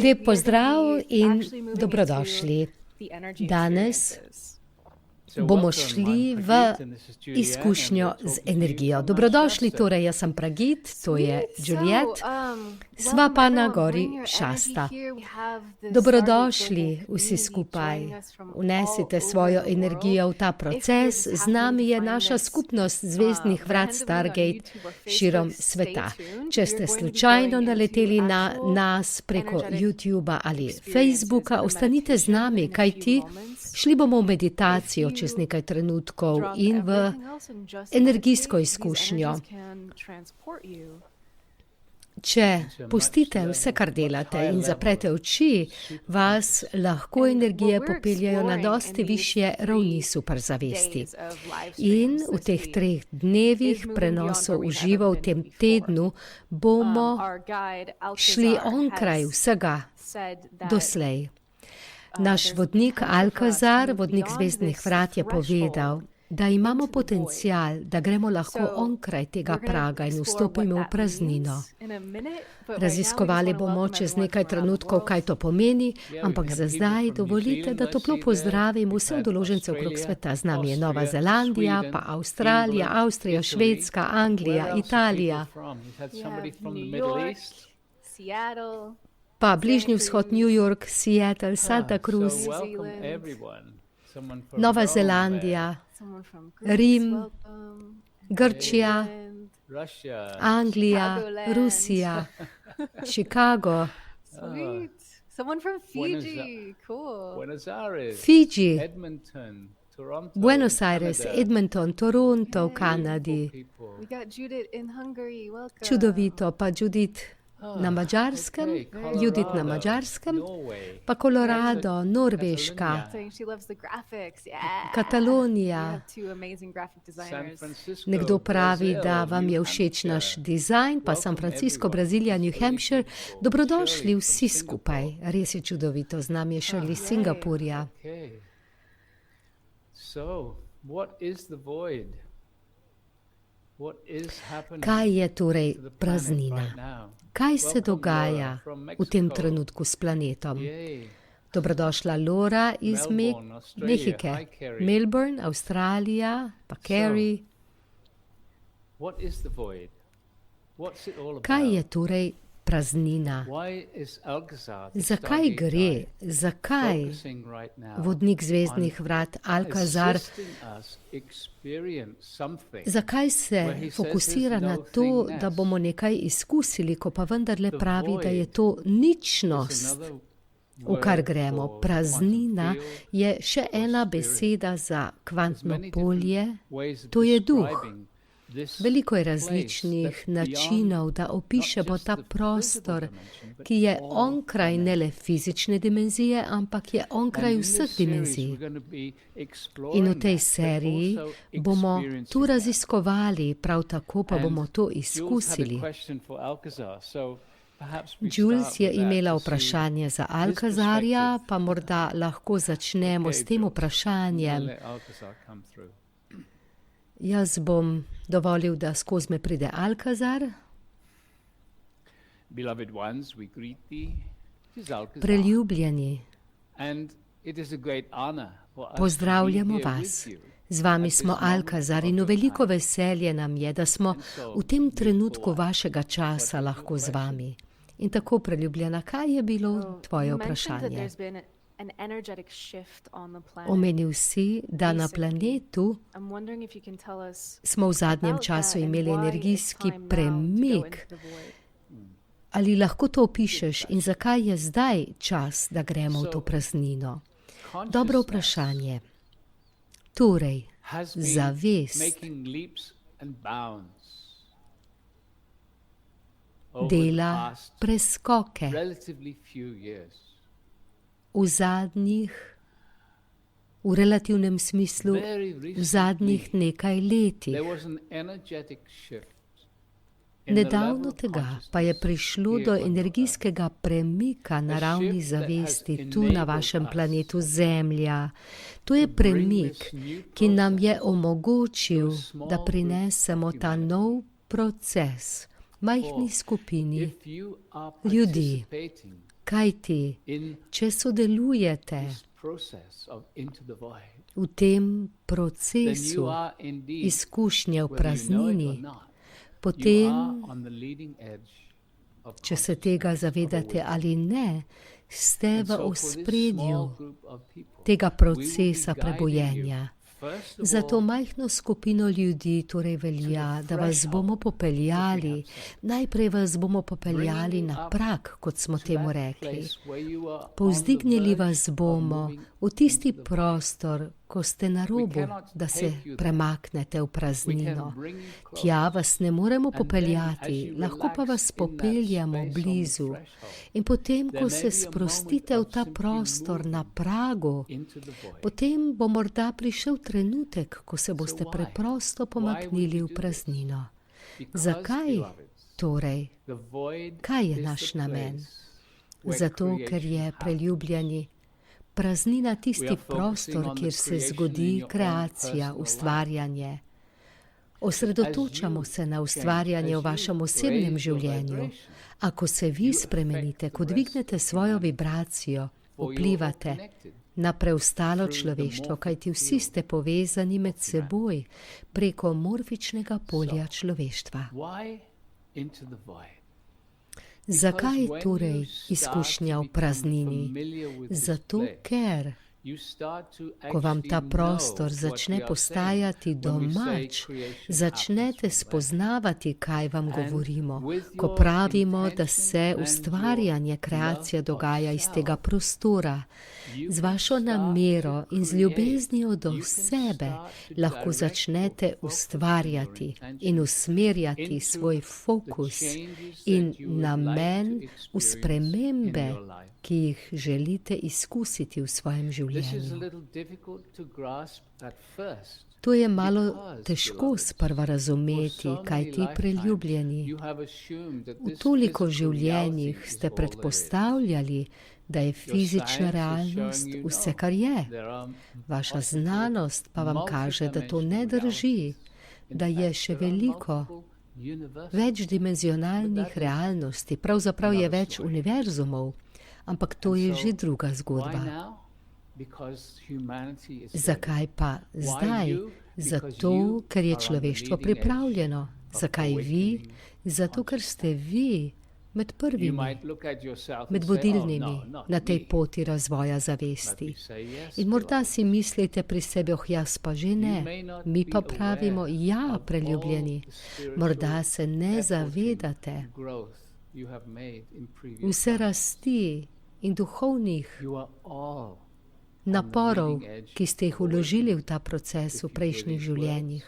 Lep pozdrav in dobrodošli. Danes bomo šli v izkušnjo z energijo. Dobrodošli, torej jaz sem Pragit, to je Juliet, sva pa na gori Šasta. Dobrodošli vsi skupaj, vnesite svojo energijo v ta proces, z nami je naša skupnost zvezdnih vrat Stargate širom sveta. Če ste slučajno naleteli na nas preko YouTubea ali Facebooka, ostanite z nami, kajti šli bomo v meditacijo čez nekaj trenutkov in v energijsko izkušnjo. Če pustite vse, kar delate in zaprete oči, vas lahko energije popeljajo na dosti višje ravni superzavesti. In v teh 3 dnevih prenosov v živo v tem tednu bomo šli onkraj vsega doslej. Naš vodnik Alkazar, vodnik zvezdnih vrat, je povedal, da imamo potencial, da gremo lahko onkraj tega praga in vstopimo v praznino. Raziskovali bomo čez nekaj trenutkov, kaj to pomeni, ampak za zdaj dovolite, da toplo pozdravim vse udeležence okrog sveta. Z nami je Nova Zelandija, pa Avstralija, Avstrija, Švedska, Anglija, Italija. Pa Bližnji vzhod, New York, Seattle, Santa Cruz, Nova Zelandija, Rim, Grčija, Anglija, Rusija, Chicago, Fiji, Buenos Aires, Edmonton, Toronto v Kanadi. Čudovito, pa Judith na Madžarskem, Judith na Madžarskem, pa Colorado, Norveška, Katalonija. Nekdo pravi, da vam je všeč naš dizajn, pa San Francisco, Brazilija, New Hampshire. Dobrodošli vsi skupaj, res je čudovito, z nami je Shirley iz Singapurja. Kaj je torej praznina? Kaj se dogaja v tem trenutku s planetom? Dobrodošla Laura iz Mehike, Melbourne, Avstralija, pa Carrie. Kaj je torej praznina? Zakaj gre? Zakaj vodnik zvezdnih vrat Alkazar? Zakaj se fokusira na to, da bomo nekaj izkusili, ko pa vendarle pravi, da je to ničnost, v kar gremo? Praznina je še ena beseda za kvantno polje, to je duh. Veliko je različnih načinov, da opišemo ta prostor, ki je onkraj ne le fizične dimenzije, ampak je onkraj vseh dimenzij. In v tej seriji bomo tu raziskovali, prav tako pa bomo to izkusili. Jules je imela vprašanje za Alkazarja, pa morda lahko začnemo s tem vprašanjem. Jaz bom dovolil, da skozi me pride Alkazar. Preljubljeni, pozdravljamo vas. Z vami smo Alkazar in veliko veselje nam je, da smo v tem trenutku vašega časa lahko z vami. In tako, preljubljena, kaj je bilo tvoje vprašanje? Omenil si, da na planetu smo v zadnjem času imeli energijski premik. Ali lahko to opišeš in zakaj je zdaj čas, da gremo v to praznino? Dobro vprašanje. Torej, zavest dela preskoke. V relativnem smislu, v zadnjih nekaj letih. Nedavno tega pa je prišlo do energijskega premika na ravni zavesti tu na vašem planetu Zemlja. To je premik, ki nam je omogočil, da prinesemo ta nov proces majhni skupini ljudi. Kajti, če sodelujete v tem procesu izkušnje v praznini, potem, če se tega zavedate ali ne, ste v ospredju tega procesa prebujenja. Za to majhno skupino ljudi torej velja, da vas bomo popeljali, najprej vas bomo popeljali na prag, kot smo temu rekli. Povzdignili vas bomo v tisti prostor, ko ste na robu, da se premaknete v praznino. Tja vas ne moremo popeljati, lahko pa vas popeljamo blizu. In potem, ko se sprostite v ta prostor na pragu, potem bo morda prišel trenutek, ko se boste preprosto pomaknili v praznino. Zakaj torej? Kaj je naš namen? Zato, ker je, preljubljeni, praznina tisti prostor, kjer se zgodi kreacija, ustvarjanje. Osredotočamo se na ustvarjanje v vašem osebnem življenju. Ako se vi spremenite, ko dvignete svojo vibracijo, vplivate na preostalo človeštvo, kajti vsi ste povezani med seboj preko morfičnega polja človeštva. Zakaj torej izkušnja v praznini? Zato, ker ko vam ta prostor začne postajati domač, začnete spoznavati, kaj vam govorimo, ko pravimo, da se ustvarjanje, kreacija dogaja iz tega prostora. Z vašo namero in z ljubeznijo do sebe lahko začnete ustvarjati in usmerjati svoj fokus in namen v spremembe, ki jih želite izkusiti v svojem življenju. To je malo težko sprva razumeti, kaj ti preljubljeni. V toliko življenjih ste predpostavljali, da je fizična realnost vse, kar je. Vaša znanost pa vam kaže, da to ne drži, da je še veliko večdimenzionalnih realnosti, pravzaprav je več univerzumov, ampak to je že druga zgodba. Zakaj pa zdaj? Zato, ker je človeštvo pripravljeno. Zakaj vi? Zato, ker ste vi med prvimi, med vodilnimi na tej poti razvoja zavesti. In morda si mislite pri sebi, jaz pa že ne. Mi pa pravimo, ja, preljubljeni, morda se ne zavedate vse rasti in duhovnih naporov, ki ste jih vložili v ta proces v prejšnjih življenjih.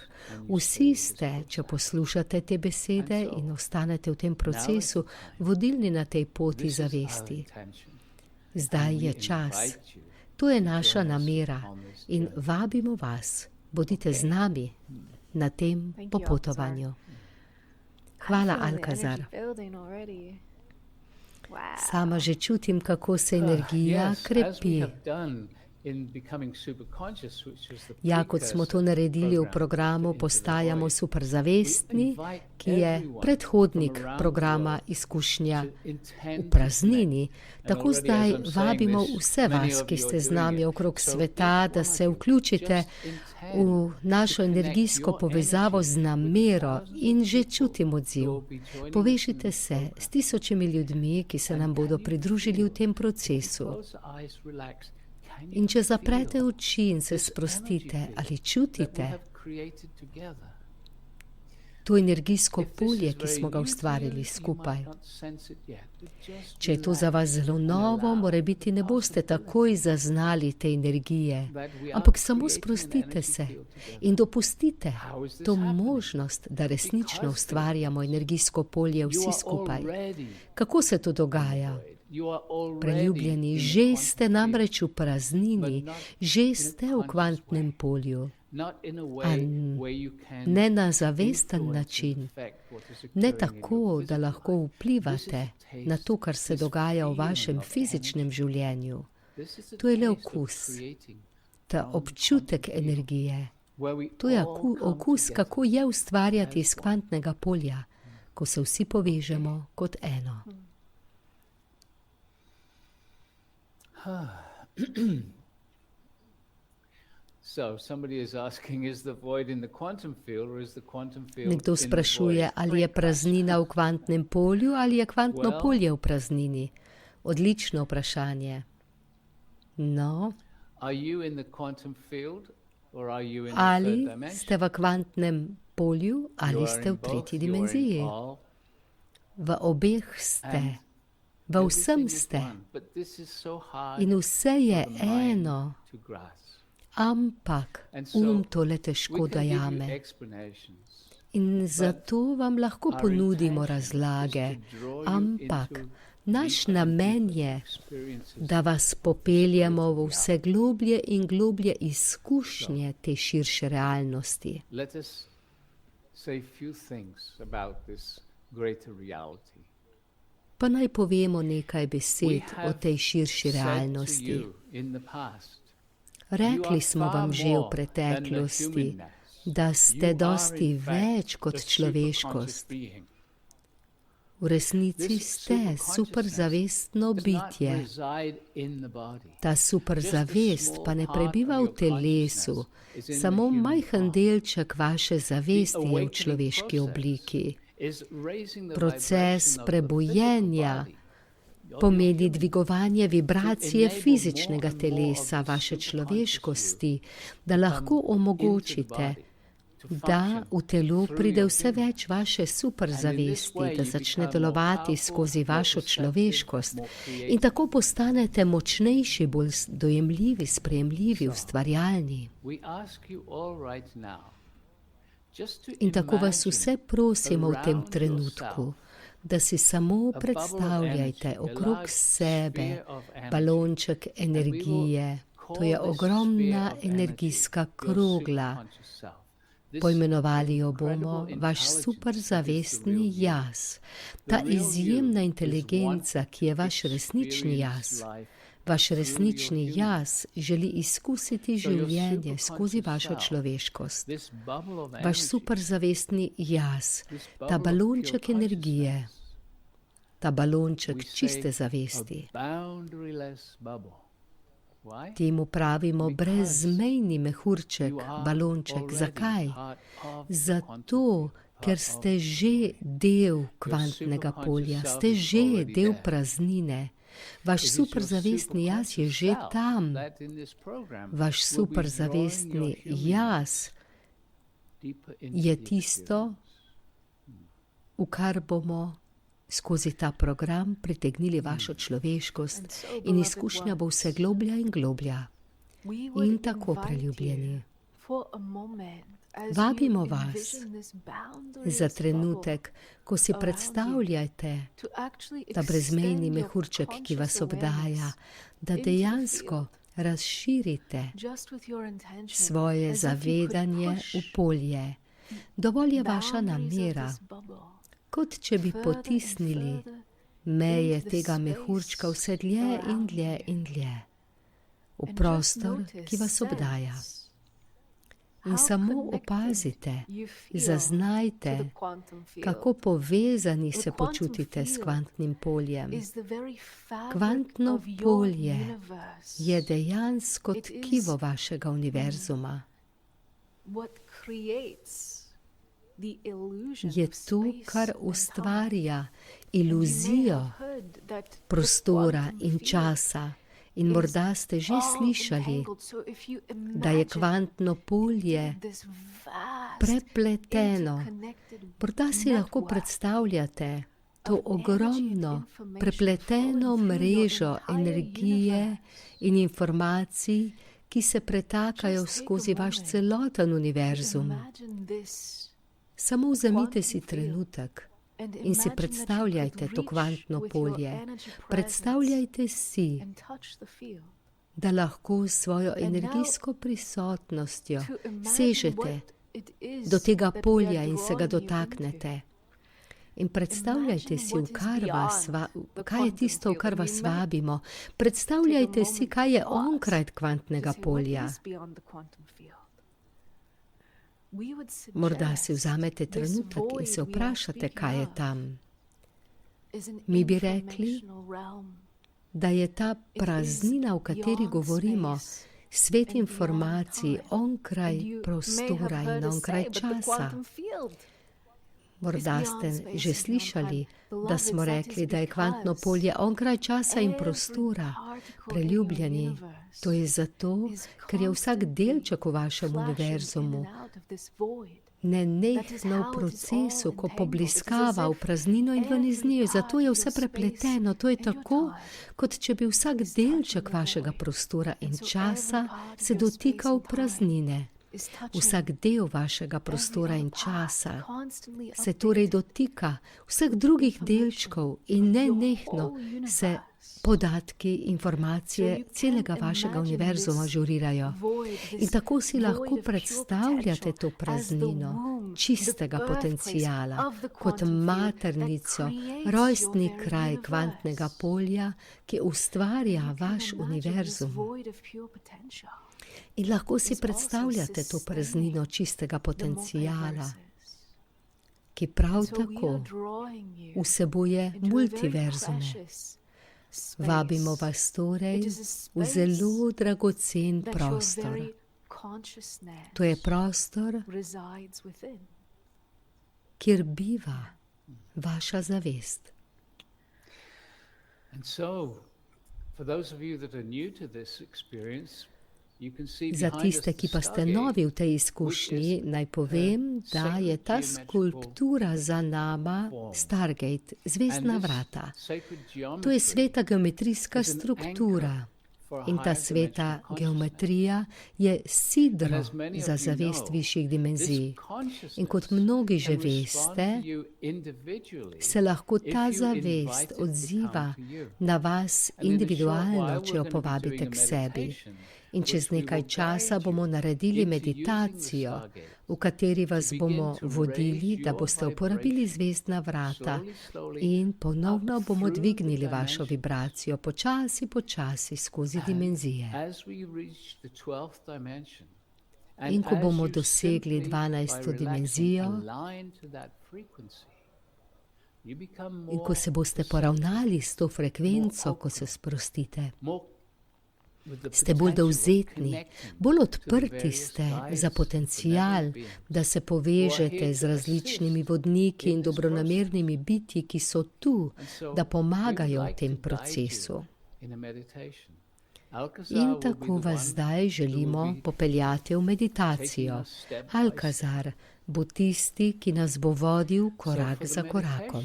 Vsi ste, če poslušate te besede in ostanete v tem procesu, vodilni na tej poti zavesti. Zdaj je čas. To je naša namera in vabimo vas, bodite z nami na tem popotovanju. Hvala, Alkazar. Sama že čutim, kako se energija krepi. Ja, kot smo to naredili v programu Postajamo superzavestni, ki je predhodnik programa Izkušnja v praznini. Tako zdaj vabimo vse vas, ki ste z nami okrog sveta, da se vključite v našo energijsko povezavo z namero in že čutim odziv. Povežite se s tisočimi ljudmi, ki se nam bodo pridružili v tem procesu. In če zaprete oči in se sprostite, ali čutite to energijsko polje, ki smo ga ustvarili skupaj. Če je to za vas zelo novo, morebiti ne boste takoj zaznali te energije, ampak samo sprostite se in dopustite to možnost, da resnično ustvarjamo energijsko polje vsi skupaj. Kako se to dogaja? Preljubljeni, že ste namreč v praznini, že ste v kvantnem polju, a ne na zavesten način, ne tako, da lahko vplivate na to, kar se dogaja v vašem fizičnem življenju. To je le okus, ta občutek energije. To je okus, kako je ustvarjati iz kvantnega polja, ko se vsi povežemo kot eno. Nekdo sprašuje, ali je praznina v kvantnem polju ali je kvantno polje v praznini. Odlično vprašanje. No, ali ste v kvantnem polju ali ste v tretji dimenziji? V obeh ste. V vsem ste. In vse je eno. Ampak tole težko dojame. In zato vam lahko ponudimo razlage. Ampak naš namen je, da vas popeljemo v vse globlje in globlje izkušnje te širše realnosti. Pa naj povemo nekaj besed o tej širši realnosti. Rekli smo vam že v preteklosti, da ste dosti več kot človeškost. V resnici ste superzavestno bitje. Ta superzavest pa ne prebiva v telesu, samo majhen delček vaše zavesti je v človeški obliki. Proces prebujenja pomeni dvigovanje vibracije fizičnega telesa, vaše človeškosti, da lahko omogočite, da v telo pride vse več vaše superzavesti, da začne delovati skozi vašo človeškost in tako postanete močnejši, bolj dojemljivi, sprejemljivi, ustvarjalni. In tako vas vse prosimo v tem trenutku, da si samo predstavljajte okrog sebe balonček energije. To je ogromna energijska krogla. Poimenovali jo bomo vaš superzavestni jaz. Ta izjemna inteligenca, ki je vaš resnični jaz. Vaš resnični jaz želi izkusiti življenje skozi vašo človeškost. Vaš superzavestni jaz, ta balonček energije, ta balonček čiste zavesti. Temu pravimo brezmejni mehurček, balonček. Zakaj? Zato, ker ste že del kvantnega polja, ste že del praznine. Vaš superzavestni jaz je že tam. Vaš superzavestni jaz je tisto, v kar bomo skozi ta program pritegnili vašo človeškost in izkušnja bo vse globlja in globlja. In tako, preljubljeni, vabimo vas za trenutek, ko si predstavljate ta brezmejni mehurček, ki vas obdaja, da dejansko razširite svoje zavedanje v polje. Dovolj je vaša namera, kot če bi potisnili meje tega mehurčka vse dlje in dlje in dlje v prostor, ki vas obdaja. In samo opazite, zaznajte, kako povezani se počutite s kvantnim poljem. Kvantno polje je dejansko tkivo vašega univerzuma. Je to, kar ustvarja iluzijo prostora in časa. In morda ste že slišali, da je kvantno polje prepleteno. Morda si lahko predstavljate to ogromno prepleteno mrežo energije in informacij, ki se pretakajo skozi vaš celoten univerzum. Samo vzemite si trenutek in si predstavljajte to kvantno polje. Predstavljajte si, da lahko s svojo energijsko prisotnostjo sežete do tega polja in se ga dotaknete. In predstavljajte si, kaj je tisto, v kar vas vabimo. Predstavljajte si, kaj je onkraj kvantnega polja. Morda si vzamete trenutek in se vprašate, kaj je tam. Mi bi rekli, da je ta praznina, o kateri govorimo, svet informacij onkraj prostora in onkraj časa. Morda ste že slišali, da smo rekli, da je kvantno polje onkraj časa in prostora. Preljubljeni, to je zato, ker je vsak delček v vašem univerzumu nenehno v procesu, ko pobliskava v praznino in ven iz nje. Zato je vse prepleteno. To je tako, kot če bi vsak delček vašega prostora in časa se dotikal praznine. Vsak del vašega prostora in časa se torej dotika vseh drugih delčkov in nenehno se podatki, informacije celega vašega univerzuma žurirajo. In tako si lahko predstavljate to praznino čistega potencijala kot maternico, rojstni kraj kvantnega polja, ki ustvarja vaš univerzum. In lahko si predstavljate to praznino čistega potencijala, ki prav tako vsebuje multiverzume. Vabimo vas torej v zelo dragocen prostor. To je prostor, kjer biva vaša zavest. Za tiste, ki pa ste novi v tej izkušnji, naj povem, da je ta skulptura za nama Stargate, zvezdna vrata. To je sveta geometrijska struktura. In ta sveta geometrija je sidro za zavest višjih dimenzij. In kot mnogi že veste, se lahko ta zavest odziva na vas individualno, če jo povabite k sebi. In čez nekaj časa bomo naredili meditacijo, v kateri vas bomo vodili, da boste uporabili zvezdna vrata in ponovno bomo dvignili vašo vibracijo počasi skozi dimenzije. In ko bomo dosegli 12. dimenzijo in ko se boste poravnali s to frekvenco, ko se sprostite, ste bolj dovzetni, bolj odprti ste za potencial, da se povežete z različnimi vodniki in dobronamernimi bitji, ki so tu, da pomagajo v tem procesu. In tako vas zdaj želimo popeljati v meditacijo. Alkazar bo tisti, ki nas bo vodil korak za korakom.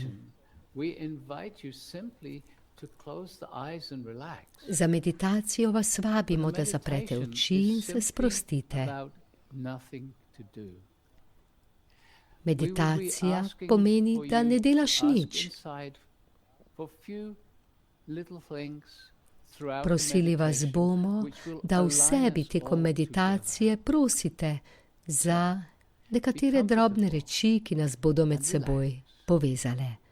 Za meditacijo vas vabimo, da zaprete oči in se sprostite. Meditacija pomeni, da ne delaš nič. Prosili vas bomo, da v sebi tekom meditacije prosite za nekatere drobne reči, ki nas bodo med seboj povezale.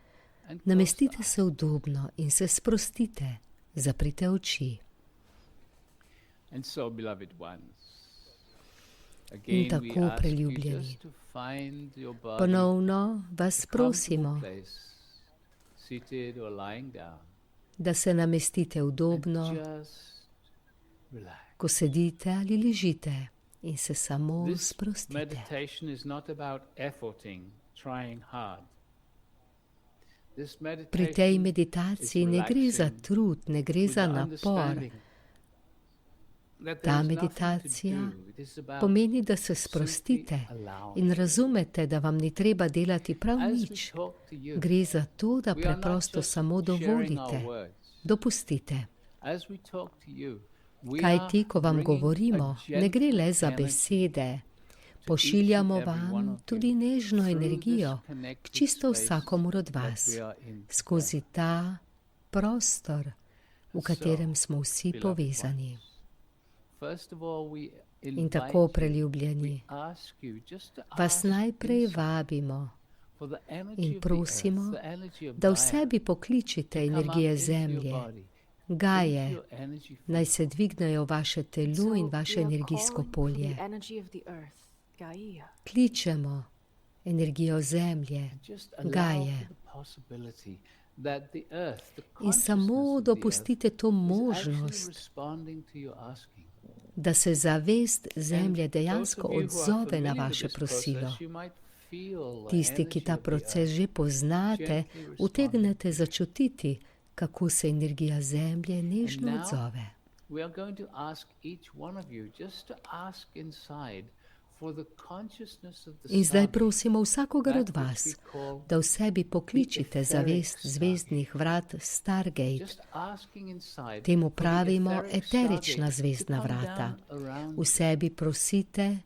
Namestite se udobno in se sprostite, zaprite oči. In tako, preljubljeni, ponovno vas prosimo, da se namestite udobno, ko sedite ali ležite in se samo sprostite. Pri tej meditaciji ne gre za trud, ne gre za napor. Ta meditacija pomeni, da se sprostite in razumete, da vam ni treba delati prav nič. Gre za to, da preprosto samo dovolite, dopustite. Kajti, ko vam govorimo, ne gre le za besede. Pošiljamo vam tudi nežno energijo k čisto vsakomur od vas, skozi ta prostor, v katerem smo vsi povezani. In tako, preljubljeni, vas najprej vabimo in prosimo, da v sebi pokličite energije Zemlje, Gaje, naj se dvignejo vaše telo in vaše energijsko polje. Kličemo energijo Zemlje, Gaje. In samo dopustite to možnost, da se zavest Zemlje dejansko odzove na vaše prosilo. Tisti, ki ta proces že poznate, utegnete začutiti, kako se energija Zemlje nežno odzove. In zdaj prosimo vsakogar od vas, da v sebi pokličite zavest zvezdnih vrat Stargate. Temu pravimo eterična zvezdna vrata. V sebi prosite,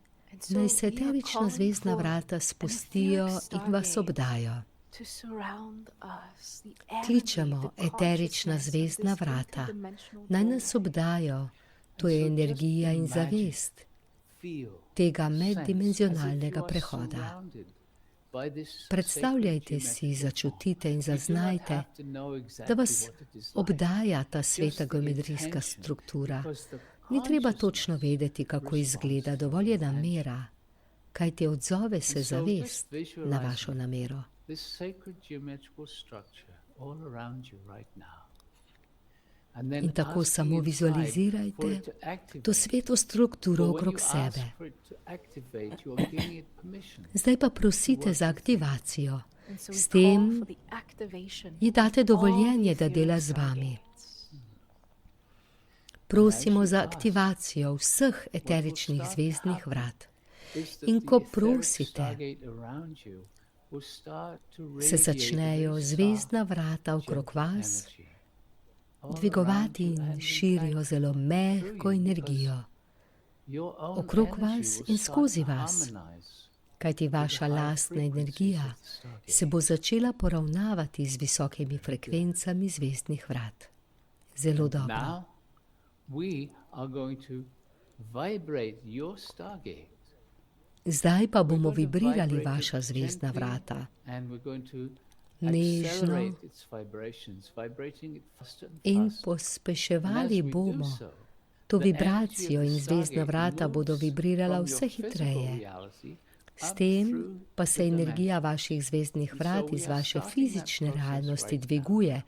naj se eterična zvezdna vrata spustijo in vas obdajo. Kličemo eterična zvezdna vrata, naj nas obdajo, to je energija in zavest tega meddimenzionalnega prehoda. Predstavljajte si, začutite in zaznajte, da vas obdaja ta sveta geometrijska struktura. Ni treba točno vedeti, kako izgleda, dovolj je namera, kajti odzove se zavest na vašo namero. In tako samo vizualizirajte to sveto strukturo okrog sebe. Zdaj pa prosite za aktivacijo. S tem ji date dovoljenje, da dela z vami. Prosimo za aktivacijo vseh eteričnih zvezdnih vrat. In ko prosite, se začnejo zvezdna vrata okrog vas dvigovati in širijo zelo mehko energijo okrog vas in skozi vas, kajti vaša lastna energija se bo začela poravnavati z visokimi frekvencami zvezdnih vrat. Zelo dobro. Zdaj pa bomo vibrirali vaša zvezdna vrata. Nežno in pospeševali bomo to vibracijo in zvezdna vrata bodo vibrirala vse hitreje. S tem pa se energija vaših zvezdnih vrat iz vaše fizične realnosti dviguje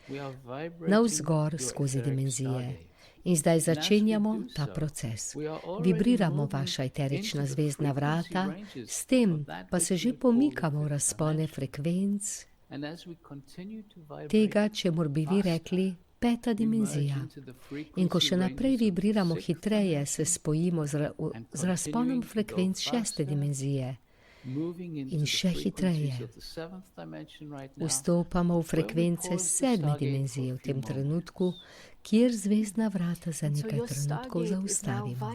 navzgor skozi dimenzije. In zdaj začenjamo ta proces. Vibriramo vaša eterična zvezdna vrata, s tem pa se že pomikamo v razpone frekvenc tega, čemur bi vi rekli, peta dimenzija. In ko še naprej vibriramo hitreje, se spojimo z razponom frekvenc šeste dimenzije. In še hitreje vstopamo v frekvence sedme dimenzije v tem trenutku, kjer zvezdna vrata za nekaj trenutkov zaustavimo.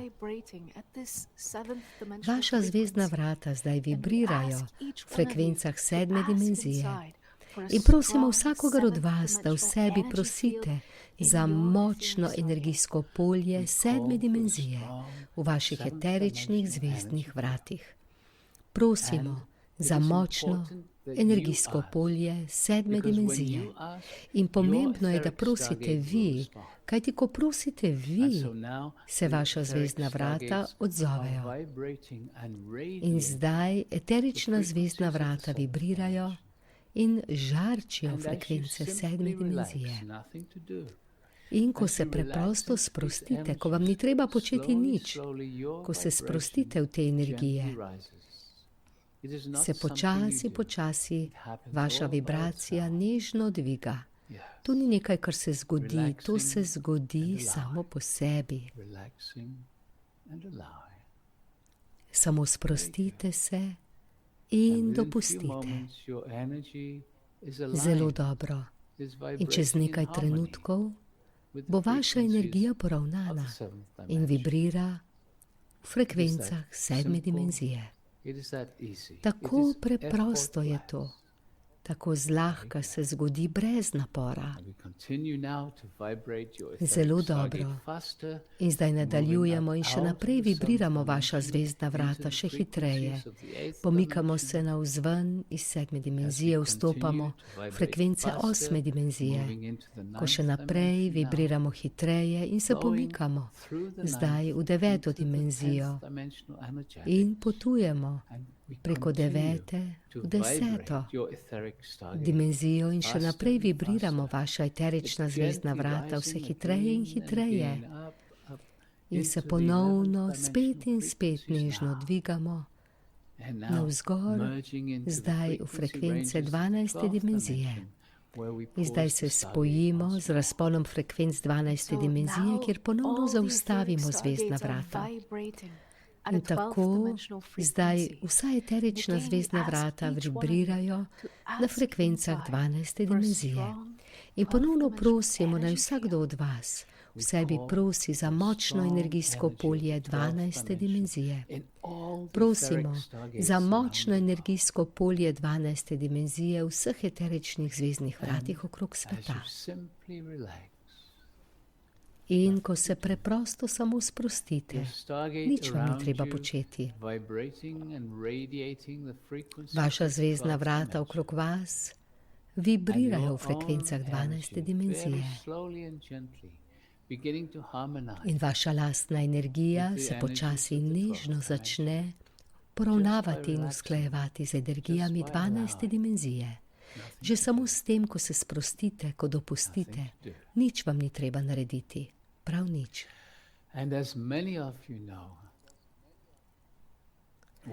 Vaša zvezdna vrata zdaj vibrirajo v frekvencah sedme dimenzije. In prosimo vsakogar od vas, da v sebi prosite za močno energijsko polje sedme dimenzije v vaših eteričnih zvezdnih vratih. Prosimo za močno energijsko polje sedme dimenzije. In pomembno je, da prosite vi, kajti ko prosite vi, se vaša zvezdna vrata odzovejo. In zdaj eterična zvezdna vrata vibrirajo in žarčijo frekvence sedme dimenzije. In ko se preprosto sprostite, ko vam ni treba početi nič, ko se sprostite v te energije, se počasi vaša vibracija nežno dviga. To ni nekaj, kar se zgodi, to se zgodi samo po sebi. Samo sprostite se in dopustite. Zelo dobro. In čez nekaj trenutkov bo vaša energija poravnana in vibrira v frekvencah sedme dimenzije. Tako preprosto je to. tako zlahka se zgodi brez napora. Zelo dobro. In zdaj nadaljujemo in še naprej vibriramo vaša zvezdna vrata še hitreje. Pomikamo se navzven iz 7. dimenzije, vstopamo v frekvence 8. dimenzije. Ko še naprej vibriramo hitreje in se pomikamo zdaj v 9. dimenzijo in potujemo preko 9. v 10. dimenzijo in še naprej vibriramo vaša eterična zvezdna vrata vse hitreje in hitreje. In se ponovno spet in spet nežno dvigamo navzgor, zdaj v frekvence 12. dimenzije. In zdaj se spojimo z razponom frekvenc 12. dimenzije, kjer ponovno zaustavimo zvezdna vrata. In tako zdaj vsa eterična zvezdna vrata vibrirajo na frekvencah 12. dimenzije. In ponovno prosimo, naj vsakdo od vas v sebi prosi za močno energijsko polje 12. dimenzije. Prosimo za močno energijsko polje 12. dimenzije v vseh eteričnih zvezdnih vratih okrog sveta. In ko se preprosto samo sprostite, nič vam ni treba početi. Vaša zvezdna vrata okrog vas vibrirajo v frekvencah 12. dimenzije. In vaša lastna energija se počasi in nežno začne poravnavati in usklajevati z energijami 12. dimenzije. Že samo s tem, ko se sprostite, ko dopustite, nič vam ni treba narediti. Prav nič.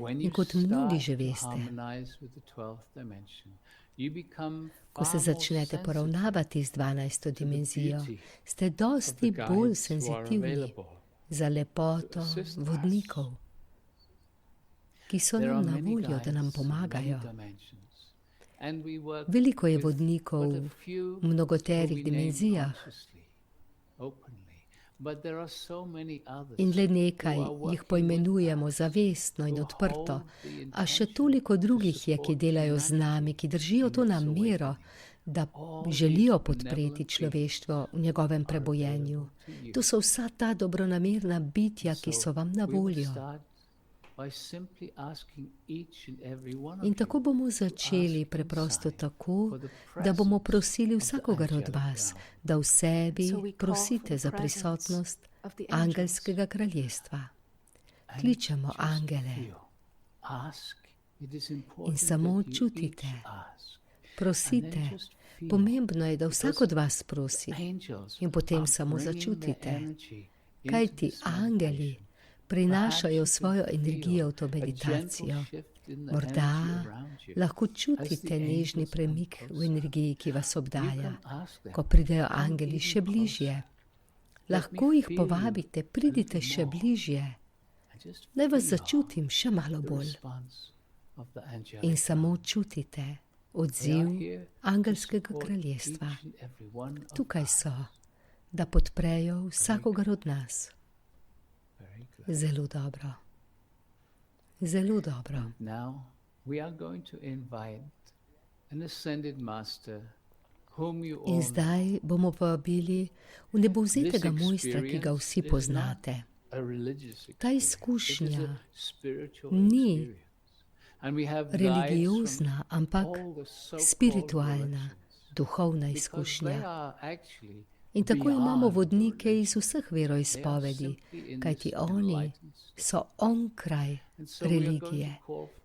In kot mnogi že veste, ko se začnete poravnavati z 12. dimenzijo, ste dosti bolj senzitivni za lepoto vodnikov, ki so nam na voljo, da nam pomagajo. Veliko je vodnikov v mnogoterih dimenzijah in le nekaj jih poimenujemo zavestno in odprto, a še toliko drugih je, ki delajo z nami, ki držijo to namero, da želijo podpreti človeštvo v njegovem prebojenju. To so vsa ta dobronamerna bitja, ki so vam na voljo. In tako bomo začeli preprosto tako, da bomo prosili vsakogar od vas, da v sebi prosite za prisotnost angelskega kraljestva. Kličemo angele in samo čutite, prosite. Pomembno je, da vsak od vas prosi in potem samo začutite, kajti angeli prinašajo svojo energijo v to meditacijo. Morda lahko čutite nežni premik v energiji, ki vas obdaja. Ko pridejo angeli še bližje, lahko jih povabite, pridite še bližje. Naj vas začutim še malo bolj. In samo čutite odziv angelskega kraljestva. Tukaj so, da podprejo vsakogar od nas. Zelo dobro. Zelo dobro. In zdaj bomo povabili v nebovzetega mojstra, ki ga vsi poznate. Ta izkušnja ni religiozna, ampak spiritualna, duhovna izkušnja. In tako imamo vodnike iz vseh veroizpovedi, kajti oni so onkraj religije.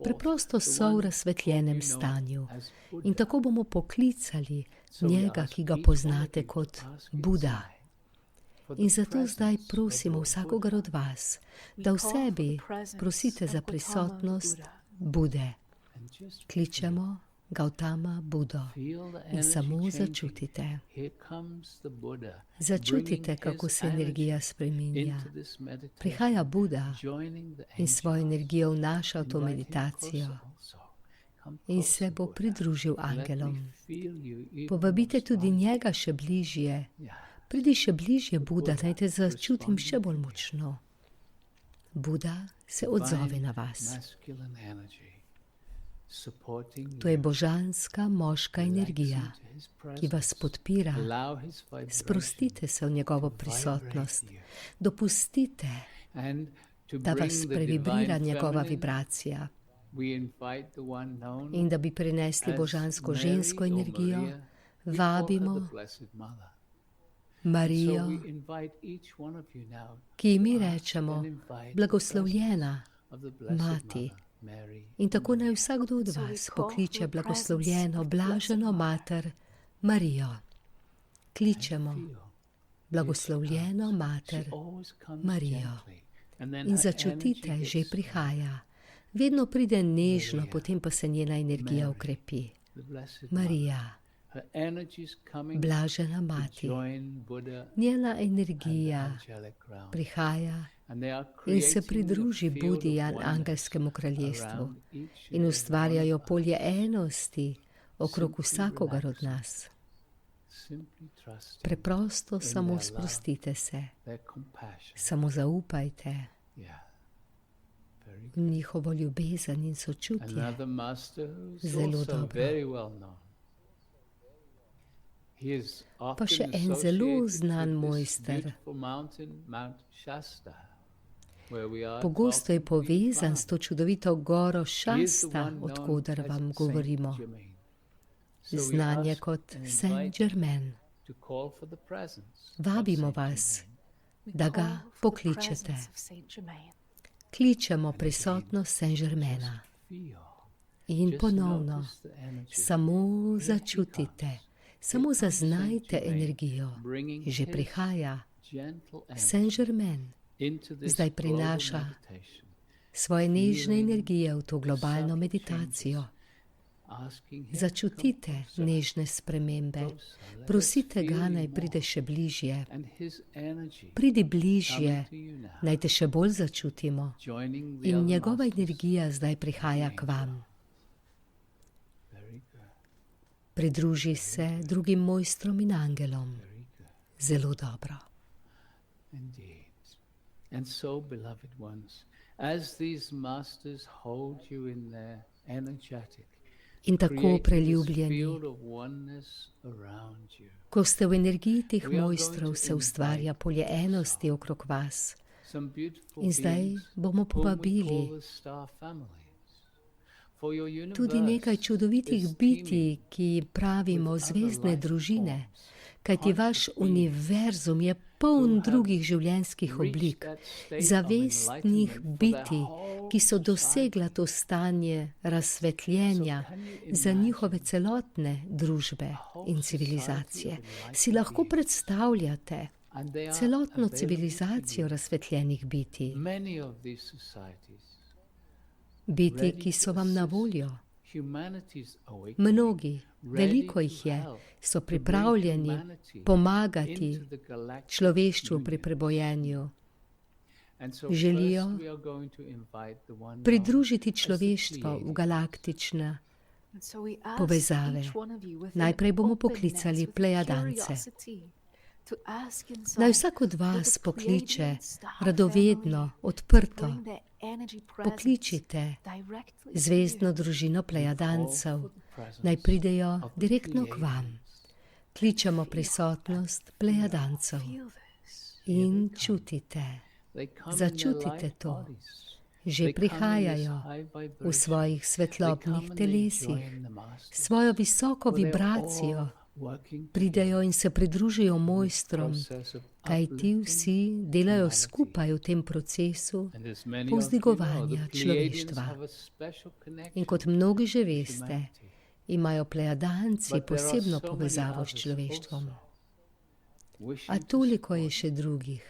Preprosto so v razsvetljenem stanju. In tako bomo poklicali njega, ki ga poznate kot Buda. In zato zdaj prosimo vsakogar od vas, da v sebi prosite za prisotnost Bude. Kličemo Gautama Budo in samo začutite. Začutite, kako se energija spreminja. Prihaja Buda in svojo energijo vnaša v to meditacijo in se bo pridružil angelom. Povabite tudi njega še bližje. Pridi še bližje, Buda, naj te začutim še bolj močno. Buda se odzove na vas. To je božanska moška energija, ki vas podpira. Sprostite se v njegovo prisotnost. Dopustite, da vas previbrira njegova vibracija. In da bi prinesli božansko žensko energijo, vabimo Marijo, ki ji mi rečemo blagoslovljena Mati. In tako naj vsakdo od vas pokliče blagoslovljeno, blaženo Mater Marijo. Kličemo blagoslovljeno Mater Marijo. In začutite, že prihaja. Vedno pride nežno, potem pa se njena energija ukrepi. Marija, blažena Mati, njena energija prihaja in se pridruži Budi angelskemu kraljestvu in ustvarjajo polje enosti okrog vsakogar od nas. Preprosto samo sprostite se, samo zaupajte v njihovo ljubezen in sočutje. Zelo dobro. Pa še en zelo znan mojster. Pogosto je povezan s to čudovito goro Šasta, odkoder vam govorimo. Znan je kot Saint-Germain. Vabimo vas, da ga pokličete. Kličemo prisotnost Saint-Germaina. In ponovno, samo začutite, samo zaznajte energijo. Že prihaja. Saint-Germain zdaj prinaša svoje nežne energije v to globalno meditacijo. Začutite nežne spremembe. Prosite ga, naj pride še bližje. Pridi bližje, naj te še bolj začutimo. In njegova energija zdaj prihaja k vam. Pridruži se drugim mojstrom in angelom. Zelo dobro. And so, beloved ones, as these masters hold you in their energetic, in tako preljubljeni, ko ste v energiji teh mojstrov, se ustvarja polje enosti okrog vas. In zdaj bomo povabili tudi nekaj čudovitih bitij, ki jim pravimo zvezdne družine, kajti vaš univerzum je poln drugih življenjskih oblik, zavestnih bitij, ki so dosegla to stanje razsvetljenja za njihove celotne družbe in civilizacije. Si lahko predstavljate celotno civilizacijo razsvetljenih bitij? Bitij, ki so vam na voljo. Mnogi, veliko jih je, so pripravljeni pomagati človeštvu pri prebojenju. Želijo pridružiti človeštvo v galaktične povezave. Najprej bomo poklicali plejadance. Naj vsak od vas pokliče radovedno, odprto. Pokličite zvezdno družino plejadancev, naj pridejo direktno k vam. Kličemo prisotnost plejadancev in čutite, začutite to. Že prihajajo v svojih svetlobnih telesih, svojo visoko vibracijo, pridejo in se pridružijo mojstrom, kaj ti vsi delajo skupaj v tem procesu povzdigovanja človeštva. In kot mnogi že veste, imajo plejadanci posebno povezavo s človeštvom. A toliko je še drugih,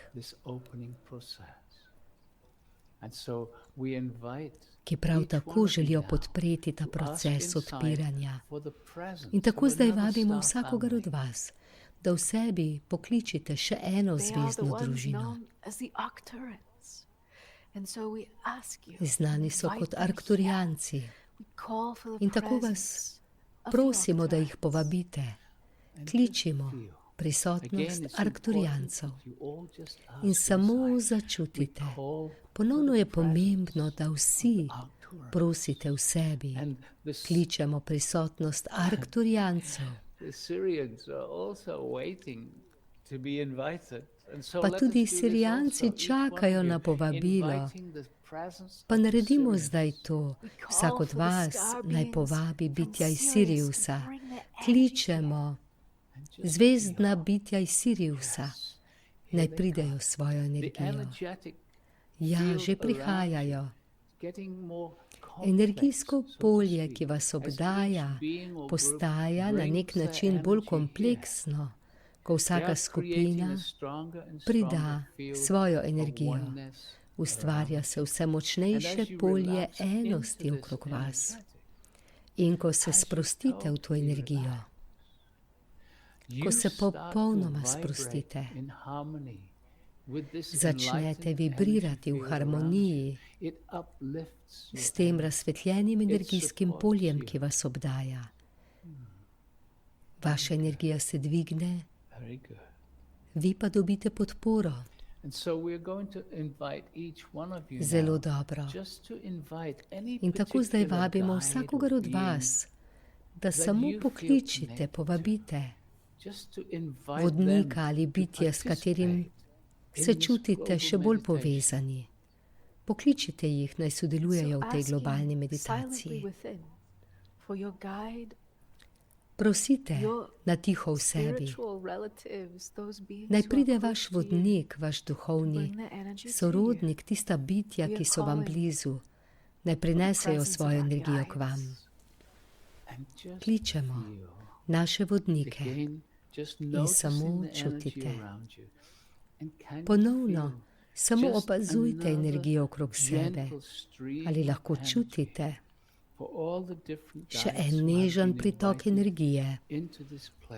ki prav tako želijo podpreti ta proces odpiranja. In tako zdaj vabimo vsakogar od vas, da v sebi pokličite še eno zvezdno družino. Znani so kot Arkturijanci. In tako vas prosimo, da jih povabite. Kličimo prisotnost Arkturijancev. In samo začutite. Ponovno je pomembno, da vsi prosite v sebi, kličemo prisotnost Arkturijancev. Pa tudi Sirijanci čakajo na povabilo. Pa naredimo zdaj to. Vsak od vas naj povabi bitja iz Siriusa. Kličemo zvezdna bitja iz Siriusa. Naj pridejo s svojo energijo. Ja, že prihajajo. Energijsko polje, ki vas obdaja, postaja na nek način bolj kompleksno, ko vsaka skupina prida svojo energijo. Ustvarja se vse močnejše polje enosti okrog vas. In ko se sprostite v to energijo, ko se popolnoma sprostite, začnete vibrirati v harmoniji s tem razsvetljenim energijskim poljem, ki vas obdaja. Vaša energija se dvigne, vi pa dobite podporo. Zelo dobro. In tako zdaj vabimo vsakogar od vas, da samo pokličite, povabite vodnika ali bitje, s katerim se čutite še bolj povezani. Pokličite jih, naj sodelujejo v tej globalni meditaciji. Prosite na tiho v sebi. Naj pride vaš vodnik, vaš duhovni sorodnik, tista bitja, ki so vam blizu. Naj prinesejo svojo energijo k vam. Kličemo naše vodnike in samo čutite. Ponovno samo opazujte energijo okrog sebe. Ali lahko čutite še en nežen pritok energije?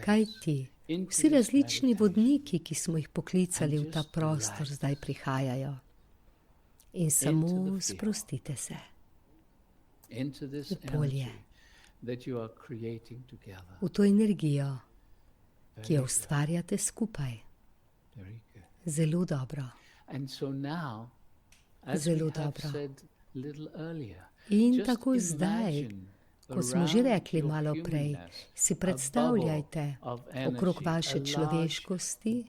Kajti vsi različni vodniki, ki smo jih poklicali v ta prostor, zdaj prihajajo. In samo sprostite se v polje, v to energijo, ki jo ustvarjate skupaj. Zelo dobro. Zelo dobro. In tako zdaj, ko smo že rekli malo prej, si predstavljajte okrog vaše človeškosti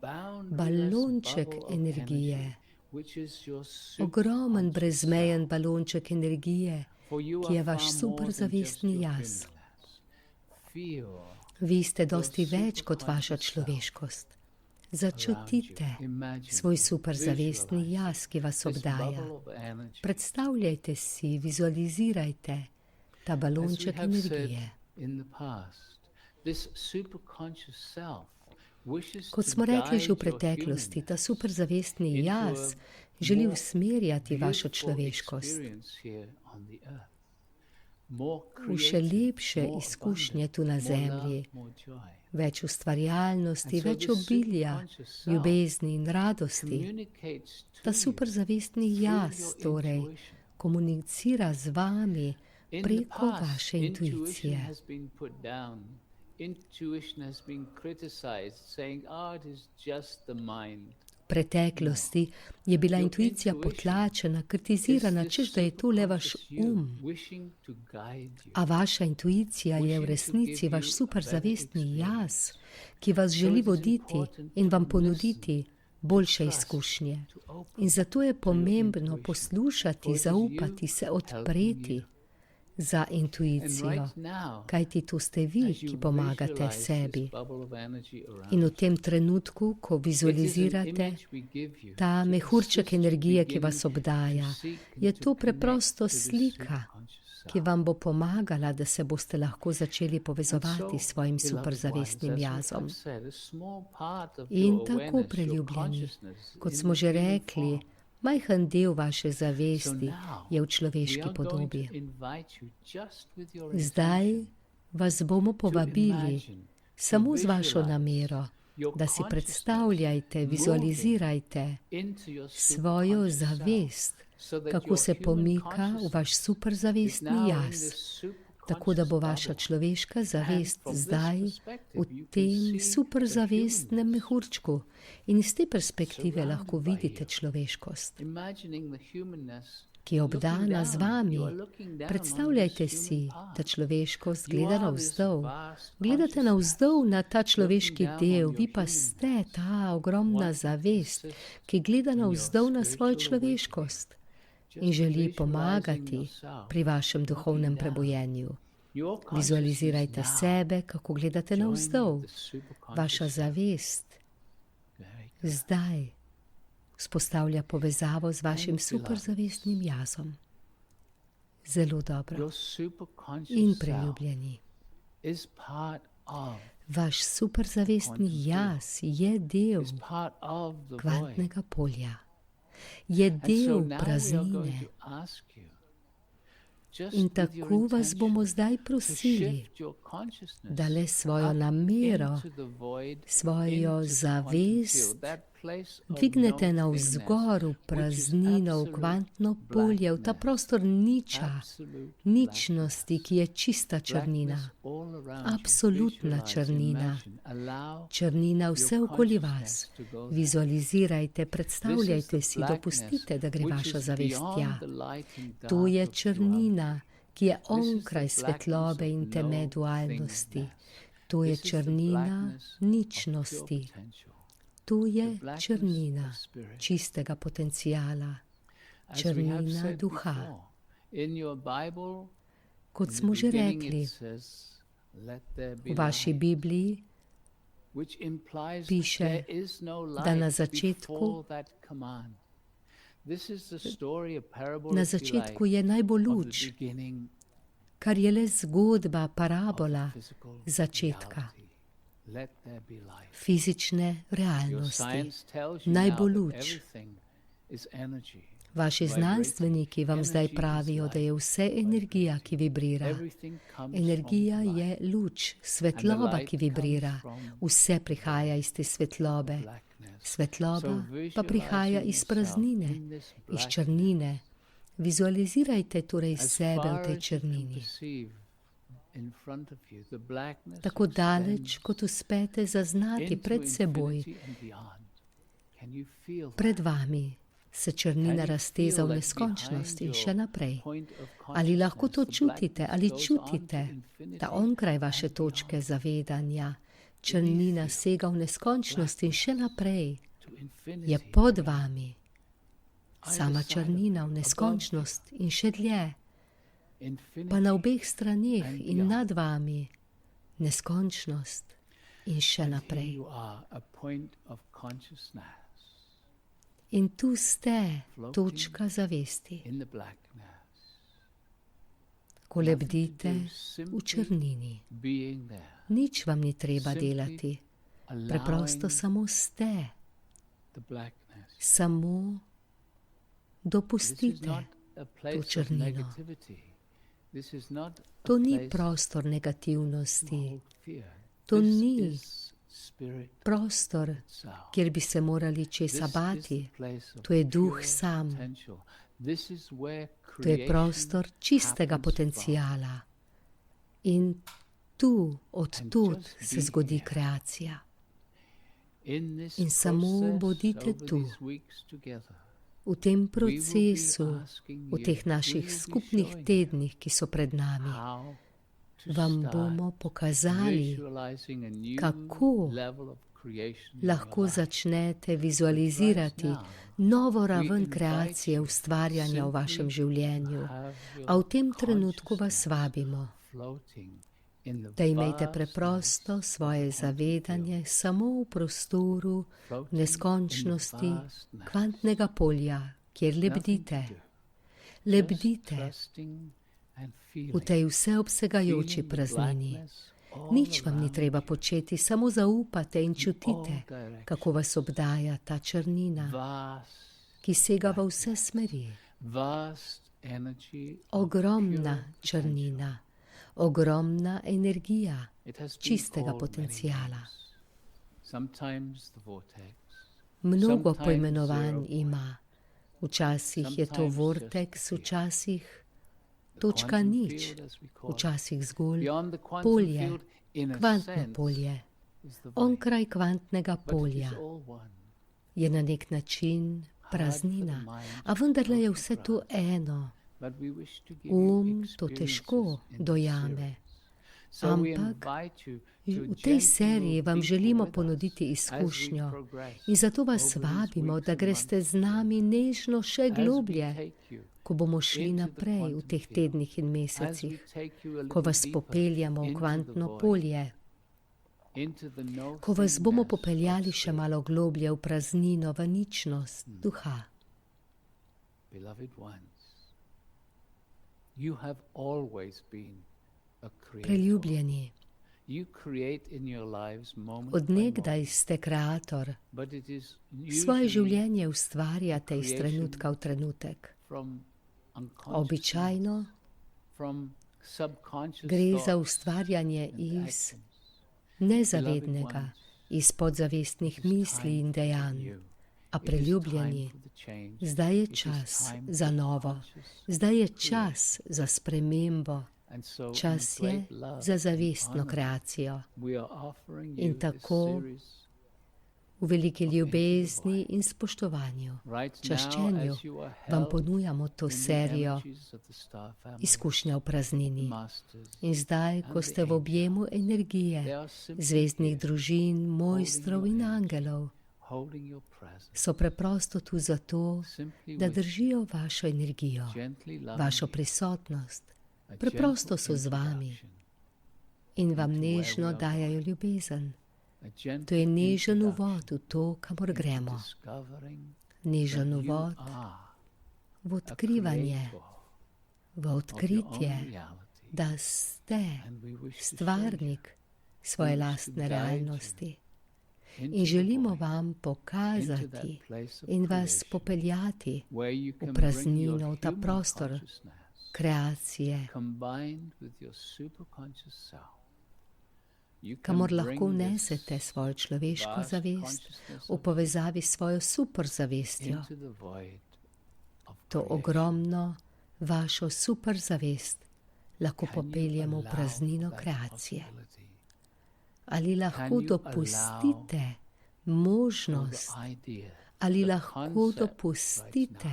balonček energije. Ogromen, brezmejen balonček energije, ki je vaš superzavestni jaz. Vi ste dosti več kot vaša človeškost. Začutite svoj superzavestni jaz, ki vas obdaja. Predstavljajte si, vizualizirajte ta balonček energije. Kot smo rekli že v preteklosti, ta superzavestni jaz želi usmerjati vašo človeškost v še lepše izkušnje tu na zemlji. Več ustvarjalnosti, več obilja, ljubezni in radosti. Ta superzavestni jaz torej komunicira z vami preko vaše intuicije. V preteklosti je bila intuicija potlačena, kritizirana, češ da je to le vaš A vaša intuicija je v resnici vaš superzavestni jaz, ki vas želi voditi in vam ponuditi boljše izkušnje. In zato je pomembno poslušati, zaupati, se odpreti za intuicijo, kajti to ste vi, ki pomagate sebi. In v tem trenutku, ko vizualizirate ta mehurček energije, ki vas obdaja, je to preprosto slika, ki vam bo pomagala, da se boste lahko začeli povezovati s svojim superzavestnim jazom. In tako, preljubljeni, kot smo že rekli, majhen del vaše zavesti je v človeški podobi. Zdaj vas bomo povabili samo z vašo namero, da si predstavljajte, vizualizirajte svojo zavest, kako se pomika v vaš superzavestni jaz, tako da bo vaša človeška zavest zdaj v tem superzavestnem mehurčku in iz te perspektive lahko vidite človeškost, ki je obdana z vami. Predstavljajte si, da človeškost gleda navzdol. Gledate navzdol na ta človeški del, vi pa ste ta ogromna zavest, ki gleda navzdol na svojo človeškost in želi pomagati pri vašem duhovnem prebujenju. Vizualizirajte sebe, kako gledate navzdol. Vaša zavest zdaj vzpostavlja povezavo z vašim superzavestnim jazom. Zelo dobro. In preljubljeni. Vaš superzavestni jaz je del kvantnega polja. Je del praznine. In tako vas bomo zdaj prosili, da le svojo namero, svojo zavest dvignete navzgor v praznino, v kvantno polje, v ta prostor niča, ničnosti, ki je čista črnina, absolutna črnina, črnina vse okoli vas. Vizualizirajte, predstavljajte si, dopustite, da gre vaša zavest tja. To je črnina, ki je onkraj svetlobe in teme dualnosti. To je črnina ničnosti. To je črnina čistega potencijala, črnina duha. Kot smo že rekli, v vaši Bibliji piše, da na začetku je najbolj luč, kar je le zgodba, parabola začetka fizične realnosti. Najbolj luč. Vaši znanstveniki vam zdaj pravijo, da je vse energija, ki vibrira. Energija je luč, svetloba, ki vibrira. Vse prihaja iz te svetlobe. Svetloba pa prihaja iz praznine, iz črnine. Vizualizirajte torej sebe v tej črnini. Tako daleč, kot uspete zaznati pred seboj, pred vami se črnina razteza v neskončnost in še naprej. Ali lahko to čutite, ali čutite, da onkraj vaše točke zavedanja črnina sega v neskončnost in še naprej je pod vami sama črnina v neskončnost in še dlje. Pa na obeh straneh in nad vami neskončnost in še naprej. In tu ste, točka zavesti. Ko lebdite v črnini. Nič vam ni treba delati. Preprosto samo ste. Samo dopustite to črnino. To ni prostor negativnosti. To ni prostor, kjer bi se morali česa bati. To je duh sam. To je prostor čistega potencijala. In tu, odtud se zgodi kreacija. In samo bodite tu. V tem procesu, v teh naših skupnih tednih, ki so pred nami, vam bomo pokazali, kako lahko začnete vizualizirati novo raven kreacije ustvarjanja v vašem življenju. A v tem trenutku vas vabimo, da imejte preprosto svoje zavedanje samo v prostoru neskončnosti kvantnega polja, kjer lebdite. Lebdite v tej vseobsegajoči praznini. Nič vam ni treba početi, samo zaupate in čutite, kako vas obdaja ta črnina, ki sega v vse smeri. Ogromna črnina. Ogromna energija čistega potencijala. Mnogo poimenovanj ima. Včasih je to vorteks, včasih točka nič, včasih zgolj polje, kvantno polje. Onkraj kvantnega polja je na nek način praznina, a vendarle je vse to eno. To težko dojame. Ampak v tej seriji vam želimo ponuditi izkušnjo in zato vas vabimo, da greste z nami nežno še globlje, ko bomo šli naprej v teh tednih in mesecih, ko vas popeljamo v kvantno polje, ko vas bomo popeljali še malo globlje v praznino, v ničnost duha. Preljubljeni, od nekdaj ste kreator, svoje življenje ustvarjate iz trenutka v trenutek. Običajno gre za ustvarjanje iz nezavednega, iz podzavestnih misli in dejanj. A preljubljeni, zdaj je čas za novo, zdaj je čas za spremembo, čas je za zavestno kreacijo. In tako v veliki ljubezni in spoštovanju, čaščenju vam ponujamo to serijo izkušnja v praznini. In zdaj, ko ste v objemu energije zvezdnih družin, mojstrov in angelov, so preprosto tu zato, da držijo vašo energijo, vašo prisotnost. Preprosto so z vami in vam nežno dajajo ljubezen. To je nežen uvod v to, kamor gremo. Nežen uvod v odkrivanje, v odkritje, da ste stvarnik svoje lastne realnosti. In želimo vam pokazati in vas popeljati v praznino, v ta prostor kreacije, kamor lahko vnesete svojo človeško zavest v povezavi s svojo superzavestjo. To ogromno vašo superzavest lahko popeljemo v praznino kreacije. Ali lahko dopustite možnost, ali lahko dopustite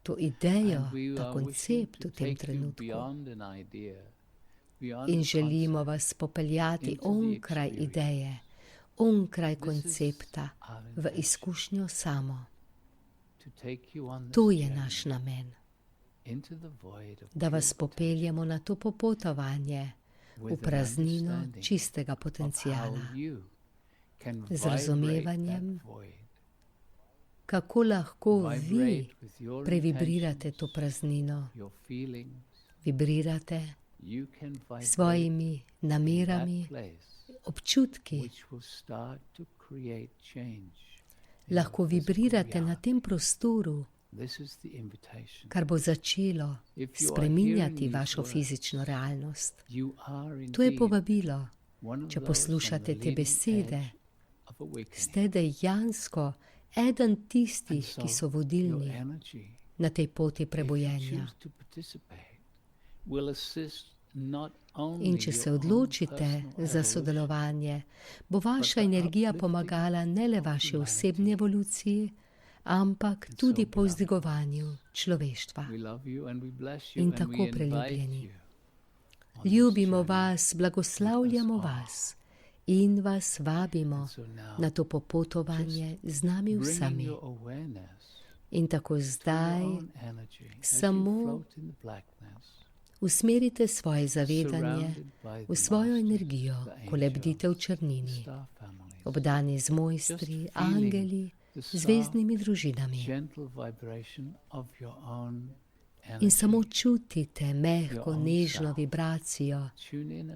to idejo, ta koncept v tem trenutku. In želimo vas popeljati onkraj ideje, onkraj koncepta, v izkušnjo samo. To je naš namen, da vas popeljemo na to popotovanje v praznino čistega potencijala, z razumevanjem, kako lahko vi previbrirate to praznino, vibrirate svojimi namerami, občutki. Lahko vibrirate na tem prostoru, kar bo začelo spreminjati vašo fizično realnost. To je povabilo. Če poslušate te besede, ste dejansko eden tistih, ki so vodilni na tej poti prebujenja. In če se odločite za sodelovanje, bo vaša energija pomagala ne le vaši osebni evoluciji, ampak tudi povzdigovanju človeštva. In tako preljubljeni. Ljubimo vas, blagoslavljamo vas in vas vabimo na to popotovanje z nami vsemi. In tako zdaj samo usmerite svoje zavedanje v svojo energijo, ko lebdite v črnini, obdani z mojstri, angeli, zvezdnimi družinami. In samo čutite mehko, nežno vibracijo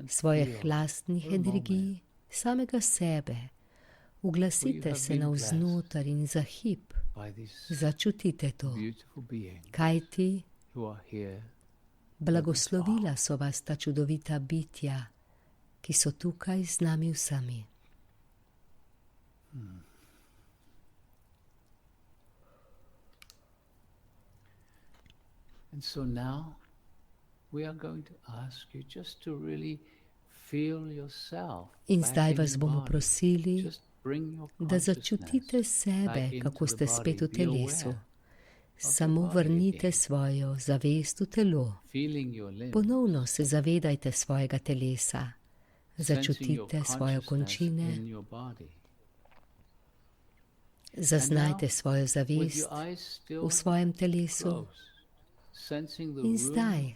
svojih lastnih energij, samega sebe. Uglasite se navznoter in za hip začutite to, kajti blagoslovila so vas ta čudovita bitja, ki so tukaj z nami vsemi. And so now we are going to ask you just to really feel yourself. In zdaj vas bomo prosili, da začutite sebe, kako ste spet v telesu. Samo vrnite svojo zavest v telo. Ponovno se zavedajte svojega telesa. Začutite svoje končine. Zaznajte svojo zavest v svojem telesu. In zdaj,